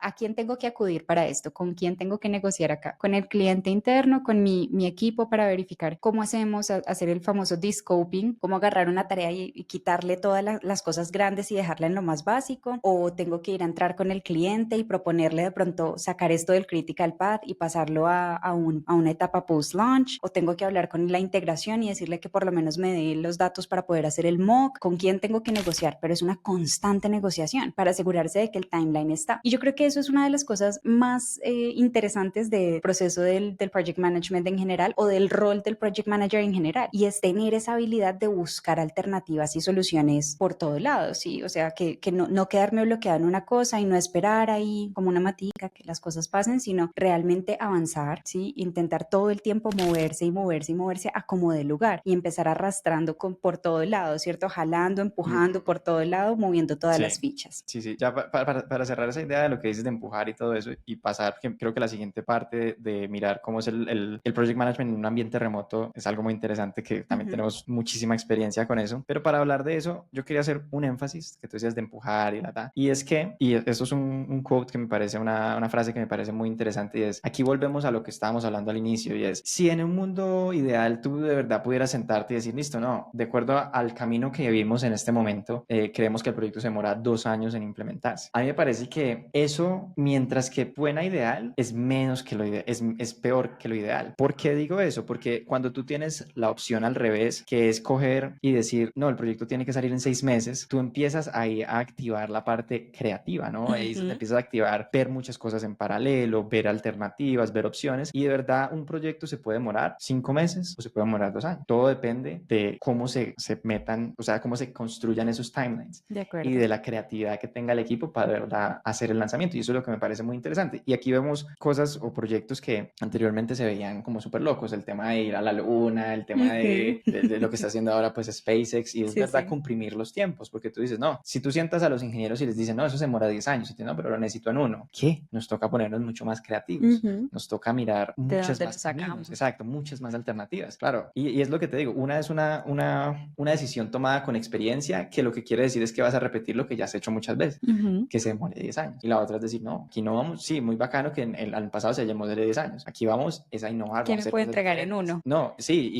acudir para esto? ¿Con quién tengo que negociar acá? ¿Con el cliente interno? ¿Con mi equipo para verificar cómo hacemos hacer el famoso descoping? ¿Cómo agarrar una tarea y quitarle todas las cosas grandes y dejarla en lo más básico? ¿O tengo que ir a entrar con el cliente y proponerle de pronto sacar esto del critical path y pasarlo a una etapa post-launch? ¿O tengo que hablar con la integración y decirle que por lo menos me dé los datos para poder hacer el mock? ¿Con quién tengo que negociar? Pero es una constante negociación para asegurarse de que el timeline está. Y yo creo que eso es una de las cosas más interesantes del proceso del project management en general, o del rol del project manager en general, y es tener esa habilidad de buscar alternativas y soluciones por todos lados, ¿sí? O sea, que no quedarme bloqueada en una cosa y no esperar ahí como una matica que las cosas pasen, sino realmente avanzar, ¿sí? Intentar todo el tiempo moverse y moverse y moverse a como de lugar y empezar arrastrando por todo lado, ¿cierto? Jalando, empujando por todo lado, moviendo todas las Sí. fichas. Sí, sí, ya para cerrar esa idea de lo que dices de empujar y todo eso y pasar, creo que la siguiente parte de mirar cómo es el project management en un ambiente remoto es algo muy interesante que también tenemos muchísima experiencia con eso, pero para hablar de eso yo quería hacer un énfasis que tú decías de empujar y es que, y eso es un quote que me parece, una frase que me parece muy interesante y es, aquí volvemos a lo que estábamos hablando al inicio y es, si en un mundo ideal tú de verdad pudieras sentarte y decir, listo, no, de acuerdo al camino que vivimos en este momento, creemos que el proyecto se demora 2 años en implementarse. A mí me parece que eso, mientras que buena ideal, es menos que lo ideal, es peor que lo ideal. ¿Por qué digo eso? Porque cuando tú tienes la opción al revés, que es coger y decir, no, el proyecto tiene que salir en 6 meses, tú empiezas ahí a activar la parte creativa, ¿no? Ahí empiezas a activar, ver muchas cosas en paralelo, ver alternativas, ver opciones, y de verdad un proyecto se puede demorar 5 meses o se puede demorar 2 años. Todo depende de cómo se metan, o sea, cómo se construyan esos timelines De y acuerdo. de la creatividad que tenga el equipo para de verdad hacer el lanzamiento. Y eso es lo que me parece muy interesante. Y aquí vemos cosas o proyectos que anteriormente se veían como súper locos. El tema de ir a la luna, el tema de lo que está haciendo ahora pues SpaceX. Y es Sí, verdad sí. comprimir los tiempos, porque tú dices, no, si tú sientas a los ingenieros y les dices, no, eso se demora 10 años, y tú, no, pero lo necesito en uno. ¿Qué? Nos toca ponernos mucho más creativos. Nos toca mirar ¿De muchas dónde lo más caminos, sacamos? exacto, muchas más alternativas, claro. Y es lo que te digo, una es una decisión tomada con experiencia, que lo que quiere decir es que vas a repetir lo que ya has hecho muchas veces, Ujú. que se demore 10 años. Y la otra es decir, no, aquí no vamos, sí, muy bacano que en el año pasado se demore 10 años. Aquí vamos es a innovar, ¿Qué vamos a me hacer puede cosas entregar en diferentes. uno? No, sí,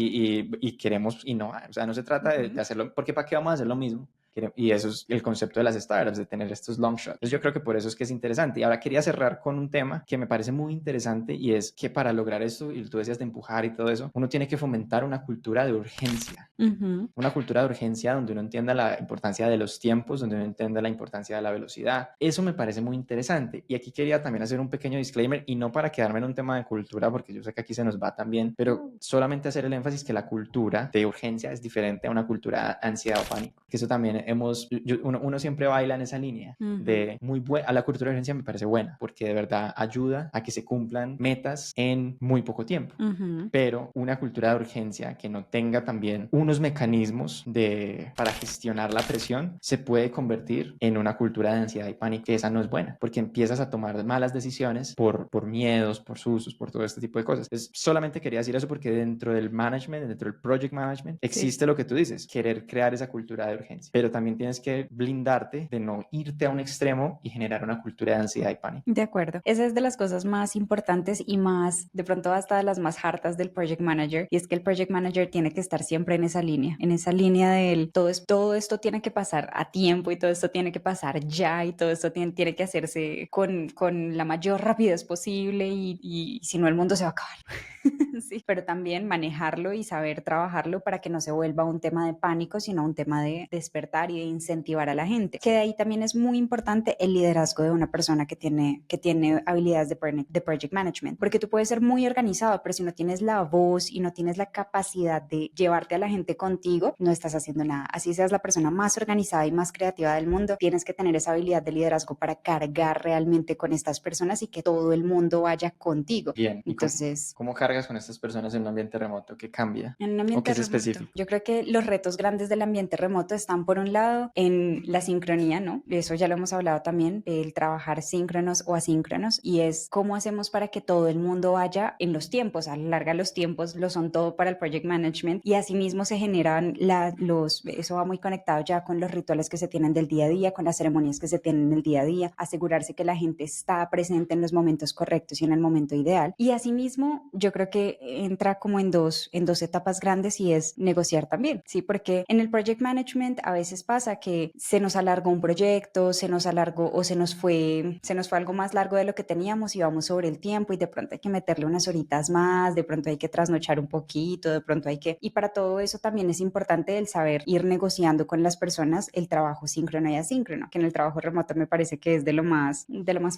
y queremos innovar. O sea, no se trata de Ujú. hacerlo, porque ¿para qué vamos a hacer lo mismo? Y eso es el concepto de las startups, de tener estos long shots. Entonces yo creo que por eso es que es interesante. Y ahora quería cerrar con un tema que me parece muy interesante, y es que para lograr esto, y tú decías de empujar y todo eso, uno tiene que fomentar una cultura de urgencia. Ujú. Una cultura de urgencia donde uno entienda la importancia de los tiempos, donde uno entienda la importancia de la velocidad. Eso me parece muy interesante. Y aquí quería también hacer un pequeño disclaimer, y no para quedarme en un tema de cultura, porque yo sé que aquí se nos va también, pero solamente hacer el énfasis que la cultura de urgencia es diferente a una cultura de ansiedad o pánico. Que eso también uno siempre baila en esa línea Ujú. de a la cultura de urgencia me parece buena, porque de verdad ayuda a que se cumplan metas en muy poco tiempo. Ujú. Pero una cultura de urgencia que no tenga también unos mecanismos para gestionar la presión se puede convertir en una cultura de ansiedad y pánico, que esa no es buena, porque empiezas a tomar malas decisiones por miedos, por sustos, por todo este tipo de cosas. Entonces, solamente quería decir eso porque dentro del management, dentro del project management, Sí. existe lo que tú dices, querer crear esa cultura de urgencia, pero también tienes que blindarte de no irte a un extremo y generar una cultura de ansiedad y pánico. De acuerdo. Esa es de las cosas más importantes y más, de pronto hasta de las más hartas del project manager, y es que el project manager tiene que estar siempre en esa línea del todo esto tiene que pasar a tiempo y todo esto tiene que pasar ya y todo esto tiene que hacerse con la mayor rapidez posible y si no el mundo se va a acabar. Sí, pero también manejarlo y saber trabajarlo para que no se vuelva un tema de pánico, sino un tema de despertar y de incentivar a la gente. Que de ahí también es muy importante el liderazgo de una persona que tiene habilidades de project management, porque tú puedes ser muy organizado, pero si no tienes la voz y no tienes la capacidad de llevarte a la gente contigo, no estás haciendo nada. Así seas la persona más organizada y más creativa del mundo, tienes que tener esa habilidad de liderazgo para cargar realmente con estas personas y que todo el mundo vaya contigo. Bien, ¿y Entonces, cómo cargas con estas personas en un ambiente remoto? ¿Qué cambia? en un ¿O qué ambiente es remoto, específico? yo creo que los retos grandes del ambiente remoto están por un lado en la sincronía, ¿no? Eso ya lo hemos hablado también, el trabajar síncronos o asíncronos, y es cómo hacemos para que todo el mundo vaya en los tiempos, a la larga los tiempos lo son todo para el project management, y asimismo se generan eso va muy conectado ya con los rituales que se tienen del día a día, con las ceremonias que se tienen en el día a día, asegurarse que la gente está presente en los momentos correctos y en el momento ideal. Y asimismo, yo creo que entra como en dos etapas grandes, y es negociar también, ¿sí? Porque en el project management a veces pasa que se nos alargó un proyecto, se nos alargó o se nos fue algo más largo de lo que teníamos y vamos sobre el tiempo y de pronto hay que meterle unas horitas más, de pronto hay que trasnochar un poquito, de pronto hay que... Y para todo eso también es importante el saber ir negociando con las personas el trabajo síncrono y asíncrono, que en el trabajo remoto me parece que es de lo más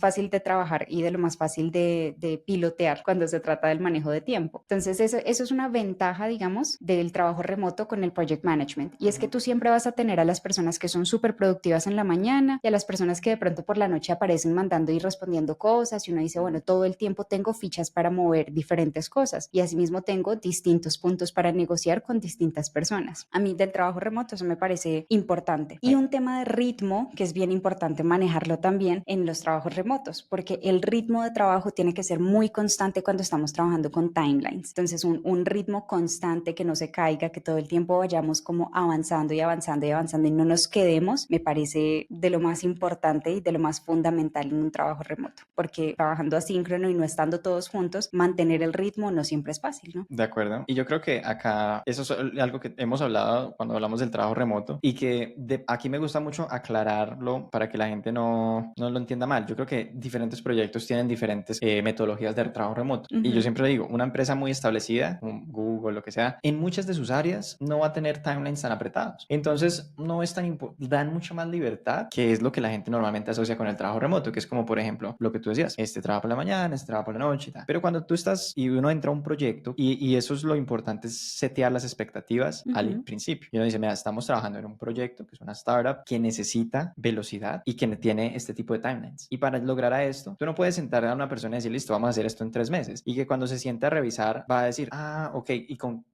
fácil de trabajar y de lo más fácil de pilotear cuando se trata del manejo de tiempo. Entonces eso es una ventaja, digamos, del trabajo remoto con el project management, y es que tú siempre vas a tener a las personas que son súper productivas en la mañana y a las personas que de pronto por la noche aparecen mandando y respondiendo cosas, y uno dice, bueno, todo el tiempo tengo fichas para mover diferentes cosas y asimismo tengo distintos puntos para negociar con distintas personas. A mí del trabajo remoto eso me parece importante. Y un tema de ritmo que es bien importante manejarlo también en los trabajos remotos, porque el ritmo de trabajo tiene que ser muy constante cuando estamos trabajando con timelines. Entonces un ritmo constante, que no se caiga, que todo el tiempo vayamos como avanzando y avanzando y avanzando y no nos quedemos, me parece de lo más importante y de lo más fundamental en un trabajo remoto, porque trabajando asíncrono y no estando todos juntos, mantener el ritmo no siempre es fácil, ¿no? De acuerdo. Y yo creo que acá, eso es algo que hemos hablado cuando hablamos del trabajo remoto, y que aquí me gusta mucho aclararlo para que la gente no lo entienda mal. Yo creo que diferentes proyectos tienen diferentes metodologías de trabajo remoto. Y yo Ujú. siempre digo, una empresa muy establecida, como Google, lo que sea, en muchas de sus áreas no va a tener timelines tan apretados. Entonces, no es dan mucha más libertad, que es lo que la gente normalmente asocia con el trabajo remoto, que es como, por ejemplo, lo que tú decías, este trabajo por la mañana, este trabajo por la noche y tal. Pero cuando tú estás y uno entra a un proyecto, y eso es lo importante, es setear las expectativas al Ujú. principio. Y uno dice, mira, estamos trabajando en un proyecto que es una startup que necesita velocidad y que tiene este tipo de timelines. Y para lograr a esto, tú no puedes sentar a una persona y decir, listo, vamos a hacer esto en 3 meses. Y que cuando se sienta a revisar, va a decir, ok,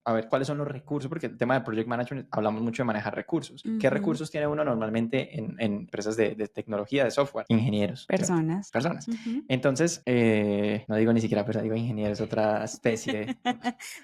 a ver, ¿cuáles son los recursos? Porque el tema de project management, hablamos mucho de manejar recursos. ¿Qué Ujú. recursos tiene uno normalmente en empresas de tecnología, de software? Ingenieros, ¿cierto? Personas. Personas. Ujú. Entonces, no digo ni siquiera personas, digo ingenieros, otra especie,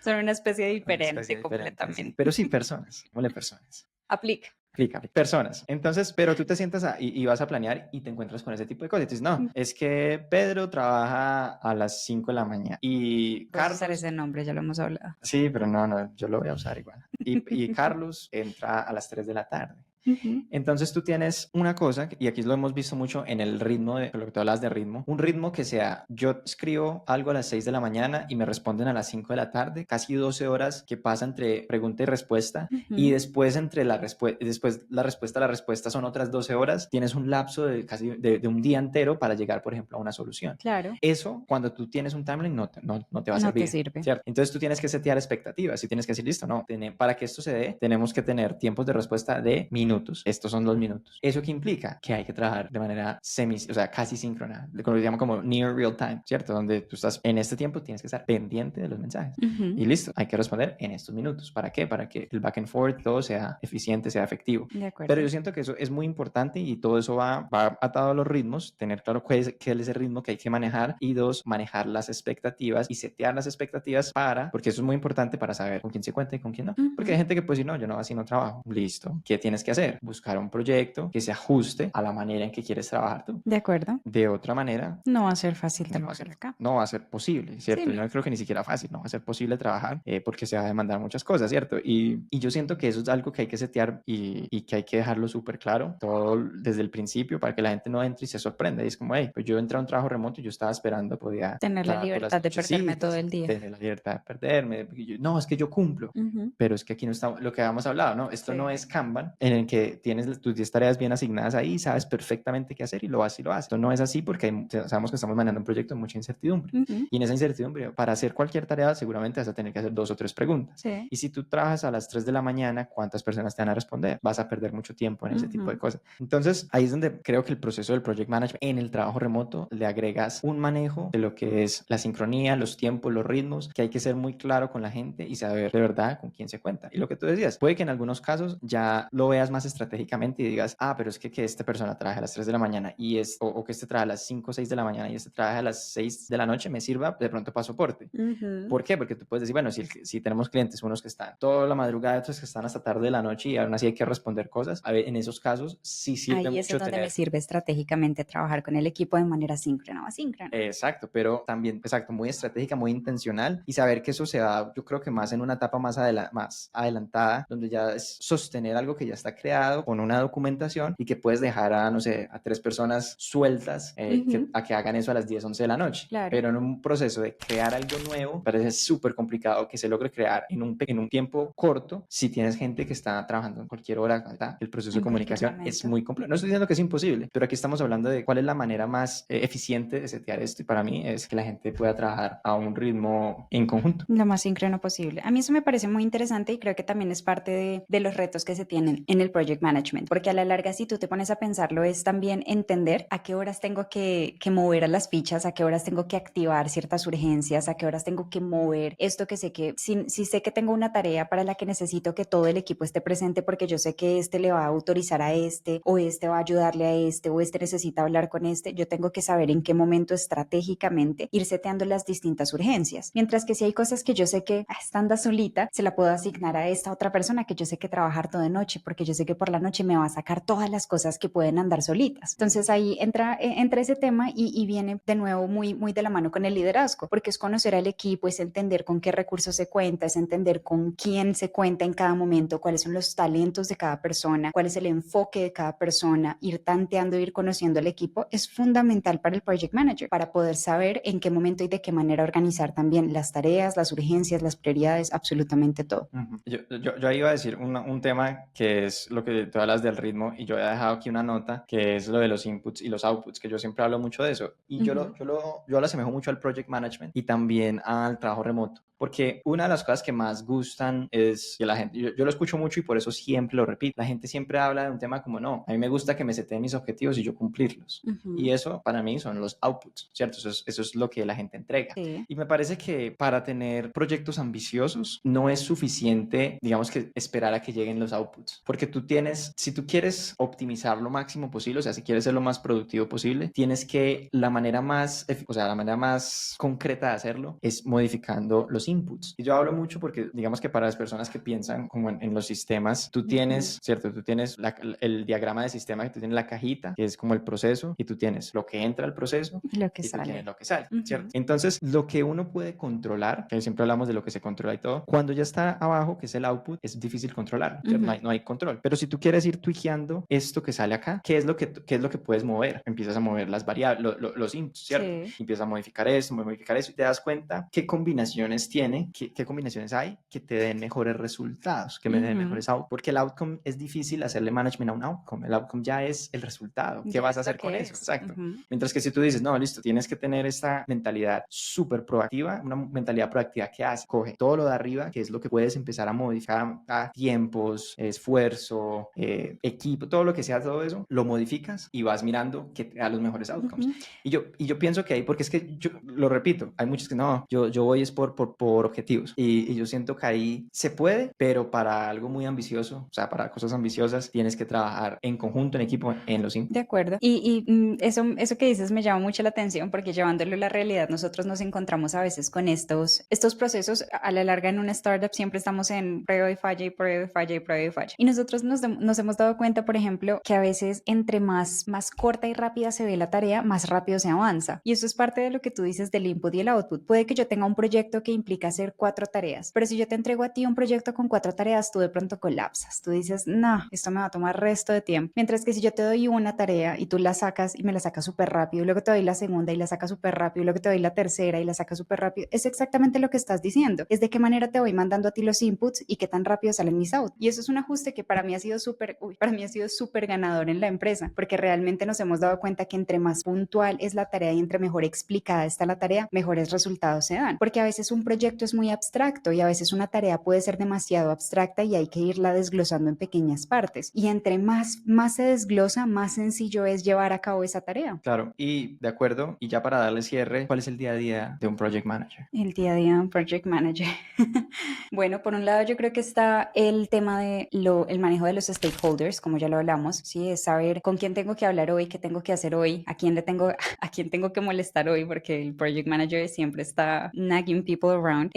Son una especie una especie diferente diferente, sí. completamente. Pero sí, personas, ponle personas. Aplica. Explícame. Personas. Entonces, pero tú te sientas y vas a planear y te encuentras con ese tipo de cosas. Y tú dices, no, es que Pedro trabaja a las 5 de la mañana y Puedes usar Carlos, ese nombre, ya lo hemos hablado. sí, pero no, yo lo voy a usar igual. Y Carlos entra a las 3 de la tarde. Ujú. Entonces tú tienes una cosa, y aquí lo hemos visto mucho en el ritmo, de lo que tú hablas de ritmo, un ritmo que sea, yo escribo algo a las 6 de la mañana y me responden a las 5 de la tarde, casi 12 horas que pasa entre pregunta y respuesta, y Ujú. después entre después la respuesta a la respuesta son otras 12 horas, tienes un lapso de casi de un día entero para llegar, por ejemplo, a una solución. Claro, Eso, cuando tú tienes un timeline, no te va a no te servir, sirve. ¿cierto? Entonces tú tienes que setear expectativas y tienes que decir, listo, no, para que esto se dé, tenemos que tener tiempos de respuesta de minutos. Estos son los minutos. ¿Eso qué implica? Que hay que trabajar de manera o sea, casi síncrona, lo que se llama como near real time, ¿cierto? Donde tú estás en este tiempo, tienes que estar pendiente de los mensajes. Ujú. Y listo, hay que responder en estos minutos. ¿Para qué? Para que el back and forth todo sea eficiente, sea efectivo. De Pero acuerdo. yo siento que eso es muy importante y todo eso va atado a los ritmos, tener claro qué es ese ritmo que hay que manejar y dos, manejar las expectativas y setear las expectativas porque eso es muy importante para saber con quién se cuenta y con quién no. Porque hay Ujú. gente que puede decir, no, yo no así no trabajo. Listo. ¿Qué tienes que hacer? Buscar un proyecto que se ajuste a la manera en que quieres trabajar tú. De acuerdo. De otra manera, No va a ser fácil no va a ser, trabajar acá. no va a ser posible, Sí, ¿cierto? Yo no creo que ni siquiera fácil, no va a ser posible trabajar porque se va a demandar muchas cosas, ¿cierto? Y yo siento que eso es algo que hay que setear y que hay que dejarlo súper claro, todo desde el principio, para que la gente no entre y se sorprenda. Y es como, hey, pues yo entré a un trabajo remoto y yo estaba esperando, podía tener la trabajar por las libertad de noches, sí, perderme todo el día. tener la libertad de perderme. No, es que yo cumplo. Ujú. Pero es que aquí no está lo que habíamos hablado, ¿no? Esto no Sí. es Kanban, en el que tienes tus 10 tareas bien asignadas ahí, sabes perfectamente qué hacer y lo haces y lo haces. Esto no es así porque sabemos que estamos manejando un proyecto de mucha incertidumbre. Ujú. Y en esa incertidumbre, para hacer cualquier tarea, seguramente vas a tener que hacer 2 o 3 preguntas. Sí. Y si tú trabajas a las 3 de la mañana, ¿cuántas personas te van a responder? Vas a perder mucho tiempo en ese tipo de Ujú. cosas. Entonces, ahí es donde creo que el proceso del project management en el trabajo remoto le agregas un manejo de lo que es la sincronía, los tiempos, los ritmos, que hay que ser muy claro con la gente y saber de verdad con quién se cuenta. Y lo que tú decías, puede que en algunos casos ya lo veas más estratégicamente y digas, pero es que esta persona trabaja a las 3 de la mañana o que este trabaja a las 5 o 6 de la mañana y este trabaja a las 6 de la noche, me sirva de pronto para soporte. Ujú. ¿Por qué? Porque tú puedes decir, bueno, si tenemos clientes, unos que están toda la madrugada, otros que están hasta tarde de la noche y aún así hay que responder cosas, a ver, en esos casos sí sirve Ahí es en mucho donde me tener. sirve estratégicamente trabajar con el equipo de manera síncrona o asíncrona. Exacto, pero también, exacto, muy estratégica, muy intencional y saber que eso se da, yo creo que más en una etapa más adelantada, donde ya es sostener algo que ya está creado con una documentación y que puedes dejar a, no sé, a 3 personas sueltas Ujú. a que hagan eso a las 10 11 de la noche. Claro. Pero en un proceso de crear algo nuevo, parece súper complicado que se logre crear en un tiempo corto si tienes gente que está trabajando en cualquier hora, ¿verdad? El proceso de En cualquier comunicación es momento. muy complejo. No estoy diciendo que es imposible, pero aquí estamos hablando de cuál es la manera más eficiente de setear esto y para mí es que la gente pueda trabajar a un ritmo en conjunto. Lo más síncrono posible. A mí eso me parece muy interesante y creo que también es parte de los retos que se tienen en el project management, porque a la larga si tú te pones a pensarlo es también entender a qué horas tengo que mover a las fichas, a qué horas tengo que activar ciertas urgencias, a qué horas tengo que mover esto que sé que, si sé que tengo una tarea para la que necesito que todo el equipo esté presente porque yo sé que este le va a autorizar a este o este va a ayudarle a este o este necesita hablar con este, yo tengo que saber en qué momento estratégicamente ir seteando las distintas urgencias. Mientras que si hay cosas que yo sé que estando solita se la puedo asignar a esta otra persona que yo sé que trabajar toda noche porque yo sé que por la noche me va a sacar todas las cosas que pueden andar solitas. Entonces ahí entra ese tema y viene de nuevo muy de la mano con el liderazgo, porque es conocer al equipo, es entender con qué recursos se cuenta, es entender con quién se cuenta en cada momento, cuáles son los talentos de cada persona, cuál es el enfoque de cada persona, ir tanteando, ir conociendo al equipo es fundamental para el project manager, para poder saber en qué momento y de qué manera organizar también las tareas, las urgencias, las prioridades, absolutamente todo. Yo ahí iba a decir un tema que es lo que tú hablas del ritmo y yo he dejado aquí una nota que es lo de los inputs y los outputs, que yo siempre hablo mucho de eso y yo lo asemejo mucho al project management y también al trabajo remoto. porque una de las cosas que más gustan es que la gente, yo lo escucho mucho y por eso siempre lo repito, la gente siempre habla de un tema como no, a mí me gusta que me seteen mis objetivos y yo cumplirlos. Y eso para mí son los outputs, ¿cierto? Eso es lo que la gente entrega. Sí. Y me parece que para tener proyectos ambiciosos no es suficiente, digamos que esperar a que lleguen los outputs, porque tú tienes, si tú quieres optimizar lo máximo posible, o sea, si quieres ser lo más productivo posible, tienes que la manera más, o sea, la manera más concreta de hacerlo es modificando los inputs. Y yo hablo mucho porque digamos que para las personas que piensan como en los sistemas, tú tienes, ¿cierto? Tú tienes el diagrama de sistema, que tú tienes la cajita, que es como el proceso, y tú tienes lo que entra al proceso Lo que y tú tienes sale. lo que sale, ¿cierto? Entonces, lo que uno puede controlar, que siempre hablamos de lo que se controla y todo, cuando ya está abajo, que es el output, es difícil controlar, ¿cierto? No hay control. Pero si tú quieres ir tweakeando esto que sale acá, qué es lo que puedes mover? Empiezas a mover las variables, los inputs, ¿cierto? Sí. Empiezas a modificar eso y te das cuenta qué combinaciones tiene, qué combinaciones hay que te den mejores resultados, que me den mejores outputs, porque el outcome es difícil hacerle management a un outcome. El outcome ya es el resultado. ¿Qué Ya vas a es lo hacer con que eso? es. Exacto. Mientras que si tú dices, no, listo, tienes que tener esta mentalidad súper proactiva, una mentalidad proactiva que hace, coge todo lo de arriba, que es lo que puedes empezar a modificar a tiempos, esfuerzo, equipo, todo lo que sea, todo eso, lo modificas y vas mirando que te da los mejores outcomes. Y yo pienso que ahí, porque es que yo lo repito, hay muchos que no, yo voy es por objetivos. Y yo siento que ahí se puede, pero para algo muy ambicioso, o sea, para cosas ambiciosas, tienes que trabajar en conjunto, en equipo, en los De inputs. acuerdo. Eso que dices me llama mucho la atención porque llevándolo a la realidad, nosotros nos encontramos a veces con estos procesos. A la larga en una startup siempre estamos en prueba y falla y prueba y falla y prueba y falla. Y nosotros nos hemos dado cuenta, por ejemplo, que a veces entre más corta y rápida se ve la tarea, más rápido se avanza. Y eso es parte de lo que tú dices del input y el output. Puede que yo tenga un proyecto que implica hacer 4 tareas, pero si yo te entrego a ti un proyecto con 4 tareas, tú de pronto colapsas. Tú dices, no, esto me va a tomar resto de tiempo. Mientras que si yo te doy una tarea y tú la sacas y me la sacas súper rápido, y luego te doy la segunda y la sacas súper rápido, y luego te doy la tercera y la sacas súper rápido, es exactamente lo que estás diciendo. Es de qué manera te voy mandando a ti los inputs y qué tan rápido salen mis outputs. Y eso es un ajuste que para mí ha sido súper ganador en la empresa, porque realmente nos hemos dado cuenta que entre más puntual es la tarea y entre mejor explicada está la tarea, mejores resultados se dan. Porque a veces un proyecto es muy abstracto y a veces una tarea puede ser demasiado abstracta y hay que irla desglosando en pequeñas partes. Y entre más se desglosa, más sencillo es llevar a cabo esa tarea. Claro, y de acuerdo, y ya para darle cierre, ¿cuál es el día a día de un project manager? El día a día de un project manager. Bueno, por un lado yo creo que está el tema de el manejo de los stakeholders, como ya lo hablamos, ¿sí? Es saber con quién tengo que hablar hoy, qué tengo que hacer hoy, a quién tengo que molestar hoy, porque el project manager siempre está nagging people around.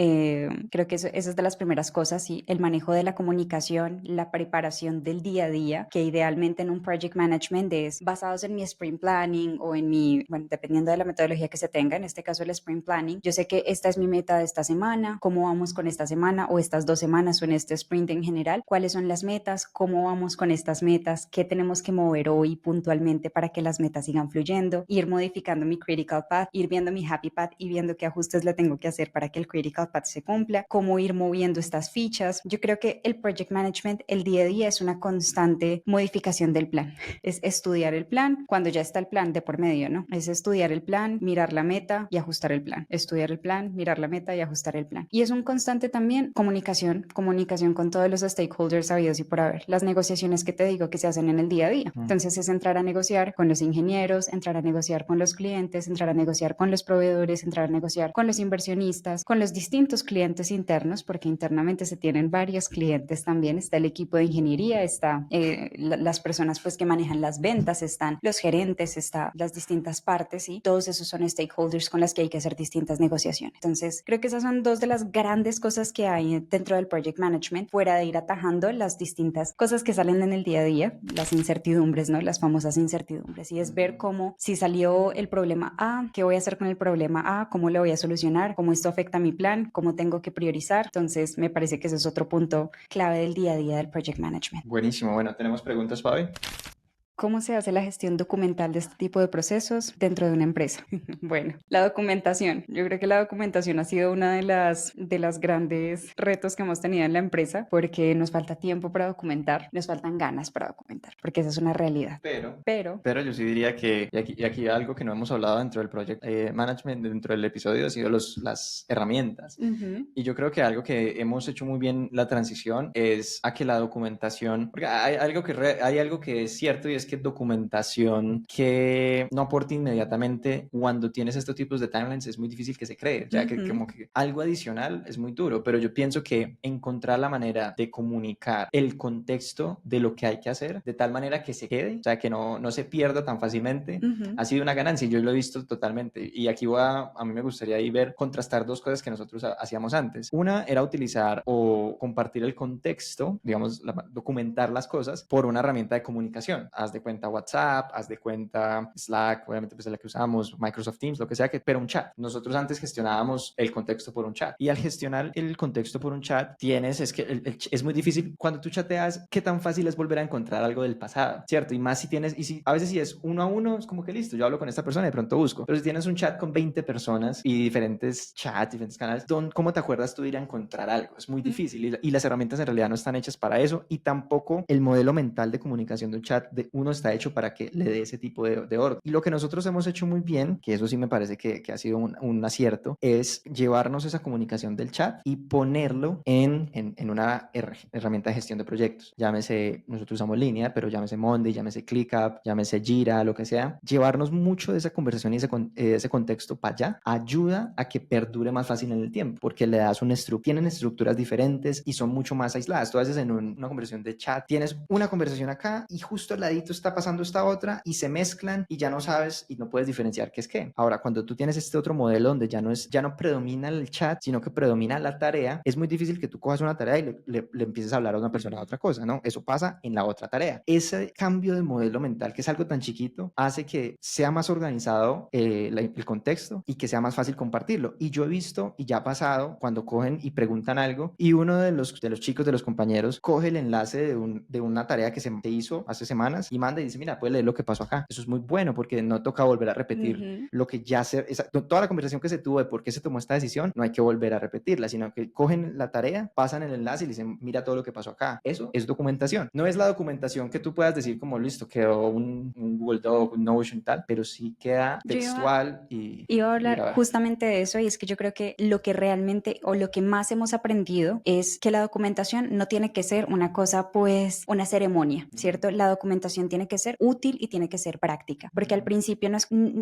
Creo que eso es de las primeras cosas, ¿sí? El manejo de la comunicación, la preparación del día a día, que idealmente en un project management es basados en mi sprint planning o en bueno, dependiendo de la metodología que se tenga, en este caso el sprint planning. Yo sé que esta es mi meta de esta semana, cómo vamos con esta semana o estas 2 semanas o en este sprint en general, cuáles son las metas, cómo vamos con estas metas, qué tenemos que mover hoy puntualmente para que las metas sigan fluyendo, ir modificando mi critical path, ir viendo mi happy path y viendo qué ajustes le tengo que hacer para que el critical path se cumpla, cómo ir moviendo estas fichas. Yo creo que el project management, el día a día, es una constante modificación del plan. Es estudiar el plan cuando ya está el plan de por medio, ¿no? Es estudiar el plan, mirar la meta y ajustar el plan. Estudiar el plan, mirar la meta y ajustar el plan. Y es un constante también comunicación con todos los stakeholders habidos y por haber. Las negociaciones que te digo que se hacen en el día a día. Entonces es entrar a negociar con los ingenieros, entrar a negociar con los clientes, entrar a negociar con los proveedores, entrar a negociar con los inversionistas, con los distintos clientes internos, porque internamente se tienen varios clientes también. Está el equipo de ingeniería, está las personas pues que manejan las ventas, están los gerentes, está las distintas partes y todos esos son stakeholders con las que hay que hacer distintas negociaciones. Entonces creo que esas son 2 de las grandes cosas que hay dentro del project management, fuera de ir atajando las distintas cosas que salen en el día a día, las incertidumbres, ¿no? Las famosas incertidumbres, y es ver cómo, si salió el problema A, qué voy a hacer con el problema A, cómo lo voy a solucionar, cómo esto afecta a mi plan, cómo tengo que priorizar. Entonces me parece que ese es otro punto clave del día a día del project management. Buenísimo. Bueno, ¿tenemos preguntas, Fabi? ¿Cómo se hace la gestión documental de este tipo de procesos dentro de una empresa? Bueno, la documentación. Yo creo que la documentación ha sido una de las grandes retos que hemos tenido en la empresa porque nos falta tiempo para documentar, nos faltan ganas para documentar, porque esa es una realidad. Pero Pero yo sí diría que, y aquí algo que no hemos hablado dentro del Project Management, dentro del episodio, ha sido las herramientas. Y yo creo que algo que hemos hecho muy bien la transición es a que la documentación, porque hay algo que es cierto y es que documentación que no aporte inmediatamente cuando tienes estos tipos de timelines es muy difícil que se cree, ya que como que algo adicional es muy duro, pero yo pienso que encontrar la manera de comunicar el contexto de lo que hay que hacer de tal manera que se quede, o sea, que no se pierda tan fácilmente, ha sido una ganancia y yo lo he visto totalmente. Y aquí a mí me gustaría ahí ver, contrastar dos cosas que nosotros hacíamos antes. Una era utilizar o compartir el contexto, digamos, documentar las cosas por una herramienta de comunicación. Haz de cuenta WhatsApp, haz de cuenta Slack, obviamente pues es la que usamos, Microsoft Teams, lo que sea, pero un chat. Nosotros antes gestionábamos el contexto por un chat y al gestionar el contexto por un chat es que es muy difícil cuando tú chateas, qué tan fácil es volver a encontrar algo del pasado, ¿cierto? Y más si tienes, a veces si es uno a uno, es como que listo, yo hablo con esta persona y de pronto busco, pero si tienes un chat con 20 personas y diferentes chats, diferentes canales, ¿cómo te acuerdas tú de ir a encontrar algo? Es muy difícil y las herramientas en realidad no están hechas para eso y tampoco el modelo mental de comunicación de un chat de uno está hecho para que le dé ese tipo de orden. Y lo que nosotros hemos hecho muy bien, que eso sí me parece que ha sido un acierto, es llevarnos esa comunicación del chat y ponerlo en una herramienta de gestión de proyectos. Llámese, nosotros usamos Linear, pero llámese Monday, llámese ClickUp, llámese Jira, lo que sea. Llevarnos mucho de esa conversación y ese contexto para allá ayuda a que perdure más fácil en el tiempo, porque le das tienen estructuras diferentes y son mucho más aisladas. Tú haces en una conversación de chat, tienes una conversación acá y justo al ladito está pasando esta otra y se mezclan y ya no sabes y no puedes diferenciar qué es qué. Ahora, cuando tú tienes este otro modelo donde ya no predomina el chat, sino que predomina la tarea, es muy difícil que tú cojas una tarea y le empieces a hablar a una persona de otra cosa, ¿no? Eso pasa en la otra tarea. Ese cambio de modelo mental, que es algo tan chiquito, hace que sea más organizado el contexto y que sea más fácil compartirlo. Y yo he visto, y ya ha pasado, cuando cogen y preguntan algo y uno de los chicos, de los compañeros, coge el enlace de una tarea que se hizo hace semanas y manda y dice, mira, puedes leer lo que pasó acá. Eso es muy bueno porque no toca volver a repetir lo que ya toda la conversación que se tuvo de por qué se tomó esta decisión, no hay que volver a repetirla, sino que cogen la tarea, pasan el enlace y le dicen, mira todo lo que pasó acá. Eso es documentación. No es la documentación que tú puedas decir como, listo, quedó un Google Doc, un Notion tal, pero sí queda textual iba a hablar grabado. justamente de eso y es que yo creo que lo que realmente o lo que más hemos aprendido es que la documentación no tiene que ser una cosa, pues, una ceremonia, ¿cierto? La documentación tiene que ser útil y tiene que ser práctica, porque al principio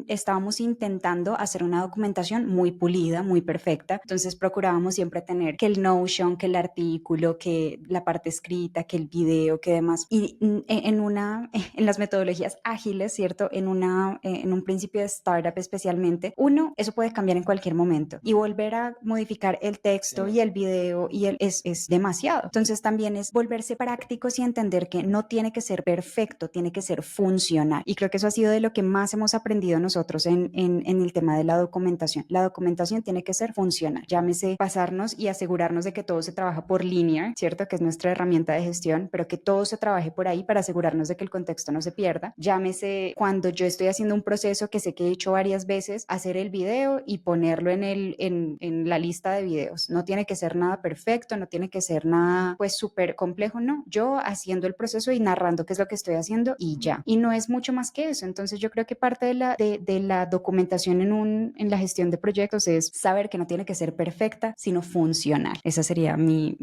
estábamos intentando hacer una documentación muy pulida, muy perfecta, entonces procurábamos siempre tener que el Notion, que el artículo, que la parte escrita, que el video, que demás, y en las metodologías ágiles, ¿cierto? En un principio de startup especialmente, eso puede cambiar en cualquier momento y volver a modificar el texto y el video es demasiado. Entonces también es volverse prácticos y entender que no tiene que ser perfecto, tiene que ser funcional. Y creo que eso ha sido de lo que más hemos aprendido nosotros en el tema de la documentación. La documentación tiene que ser funcional. Llámese pasarnos y asegurarnos de que todo se trabaja por Linear, ¿cierto? Que es nuestra herramienta de gestión, pero que todo se trabaje por ahí para asegurarnos de que el contexto no se pierda. Llámese cuando yo estoy haciendo un proceso que sé que he hecho varias veces, hacer el video y ponerlo en la lista de videos. No tiene que ser nada perfecto, no tiene que ser nada pues súper complejo, no. Yo haciendo el proceso y narrando qué es lo que estoy haciendo y ya. Y no es mucho más que eso. Entonces yo creo que parte de la documentación en la gestión de proyectos es saber que no tiene que ser perfecta, sino funcional. Esa sería mi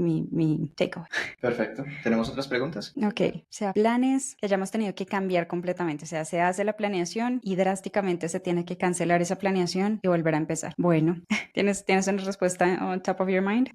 takeaway. Perfecto. ¿Tenemos otras preguntas? Ok, o sea, planes que hayamos tenido que cambiar completamente, o sea, se hace la planeación y drásticamente se tiene que cancelar esa planeación y volver a empezar. Bueno, ¿tienes una respuesta on top of your mind?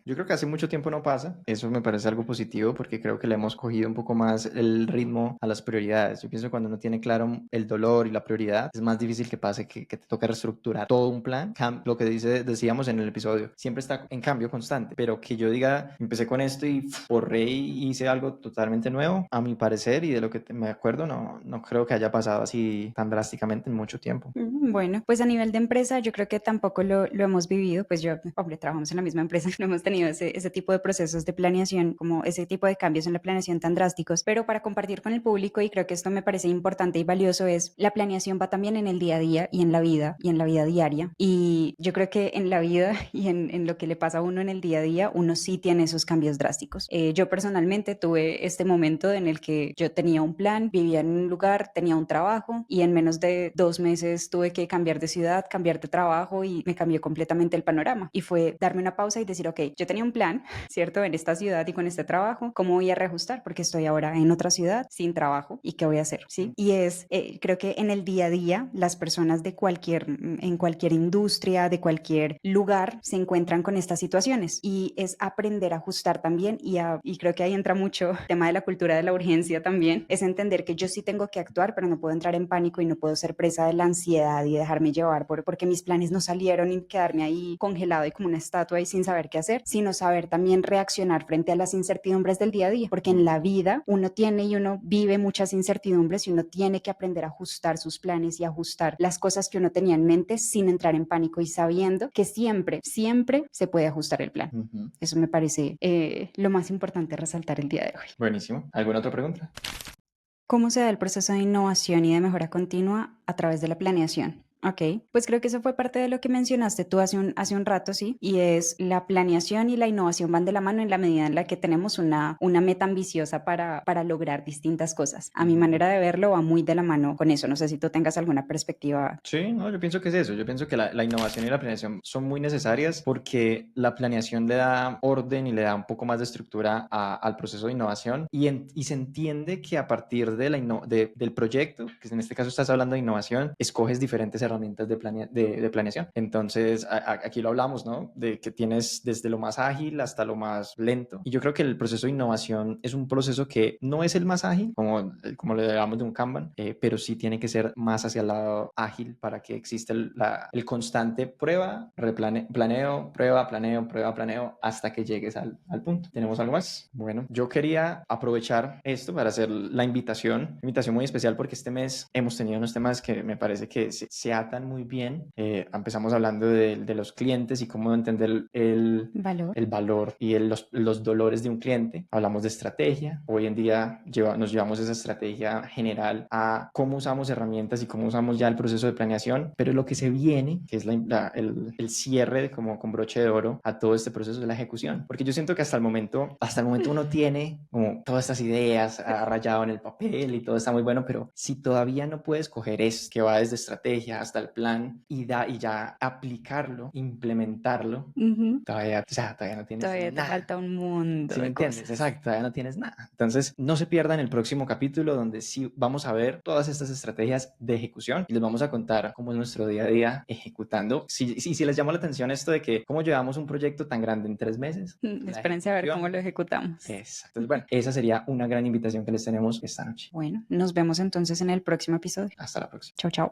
Yo creo que hace mucho tiempo no pasa. Eso me parece algo positivo porque creo que le hemos cogido un poco más el ritmo a las prioridades. Yo pienso que cuando uno tiene claro el dolor y la prioridad, es más difícil que pase que te toque reestructurar todo un plan. Lo que decíamos en el episodio, siempre está en cambio constante, pero que yo diga, empecé con esto y borré y hice algo totalmente nuevo, a mi parecer y de lo que me acuerdo, no creo que haya pasado así tan drásticamente en mucho tiempo. Bueno, pues a nivel de empresa yo creo que tampoco lo hemos vivido, pues hombre, trabajamos en la misma empresa, no hemos tenido ese tipo de procesos de planeación, como ese tipo de cambios en la planeación tan drásticos, pero para compartir compartir con el público, y creo que esto me parece importante y valioso, es la planeación va también en el día a día y en la vida diaria. Y yo creo que en la vida y en lo que le pasa a uno en el día a día, uno sí tiene esos cambios drásticos. Yo personalmente tuve este momento en el que yo tenía un plan, vivía en un lugar, tenía un trabajo, y en menos de 2 meses tuve que cambiar de ciudad, cambiar de trabajo, y me cambió completamente el panorama. Y fue darme una pausa y decir, ok, yo tenía un plan, ¿cierto? En esta ciudad y con este trabajo, ¿cómo voy a reajustar? Porque estoy ahora en otra ciudad sin trabajo, ¿y qué voy a hacer? ¿Sí? Y creo que en el día a día, las personas en cualquier industria, de cualquier lugar, se encuentran con estas situaciones, y es aprender a ajustar también, y creo que ahí entra mucho el tema de la cultura de la urgencia también, es entender que yo sí tengo que actuar, pero no puedo entrar en pánico y no puedo ser presa de la ansiedad y dejarme llevar porque mis planes no salieron, y quedarme ahí congelado y como una estatua y sin saber qué hacer, sino saber también reaccionar frente a las incertidumbres del día a día, porque en la vida uno tiene y uno vive muchas incertidumbres, y uno tiene que aprender a ajustar sus planes y ajustar las cosas que uno tenía en mente sin entrar en pánico, y sabiendo que siempre, siempre se puede ajustar el plan. Eso me parece lo más importante resaltar el día de hoy. Buenísimo. ¿Alguna otra pregunta? ¿Cómo se da el proceso de innovación y de mejora continua a través de la planeación? Ok, pues creo que eso fue parte de lo que mencionaste tú hace un rato, sí, y es la planeación y la innovación van de la mano en la medida en la que tenemos una meta ambiciosa para lograr distintas cosas. A mi manera de verlo va muy de la mano con eso. No sé si tú tengas alguna perspectiva. Sí, no, yo pienso que es eso. Yo pienso que la innovación y la planeación son muy necesarias porque la planeación le da orden y le da un poco más de estructura al proceso de innovación y se entiende que a partir del proyecto, que en este caso estás hablando de innovación, escoges diferentes herramientas de planeación. Entonces, aquí lo hablamos, ¿no? De que tienes desde lo más ágil hasta lo más lento. Y yo creo que el proceso de innovación es un proceso que no es el más ágil, como le llamamos de un Kanban, pero sí tiene que ser más hacia el lado ágil para que exista el constante prueba, planeo, prueba, planeo, prueba, planeo, hasta que llegues al punto. ¿Tenemos algo más? Bueno, yo quería aprovechar esto para hacer la invitación muy especial, porque este mes hemos tenido unos temas que me parece que se atan muy bien. Empezamos hablando de los clientes y cómo entender Valor. el valor y los dolores de un cliente. Hablamos de estrategia. Hoy en día nos llevamos esa estrategia general a cómo usamos herramientas y cómo usamos ya el proceso de planeación, pero lo que se viene, que es el cierre como con broche de oro a todo este proceso de la ejecución. Porque yo siento que hasta el momento uno tiene como todas estas ideas rayado en el papel y todo está muy bueno, pero si todavía no puedes coger eso que va desde estrategia hasta el plan y ya aplicarlo, implementarlo, todavía no tienes Todavía te nada. falta un mundo ¿Sí me de entiendes? cosas. Exacto, todavía no tienes nada. Entonces, no se pierdan el próximo capítulo, donde sí vamos a ver todas estas estrategias de ejecución y les vamos a contar cómo es nuestro día a día ejecutando. Si les llamó la atención esto de que cómo llevamos un proyecto tan grande en 3 meses, la Espérense a ver cómo ejecución. lo ejecutamos. Exacto. Entonces, bueno, esa sería una gran invitación que les tenemos esta noche. Bueno, nos vemos entonces en el próximo episodio. Hasta la próxima. Chao, chao.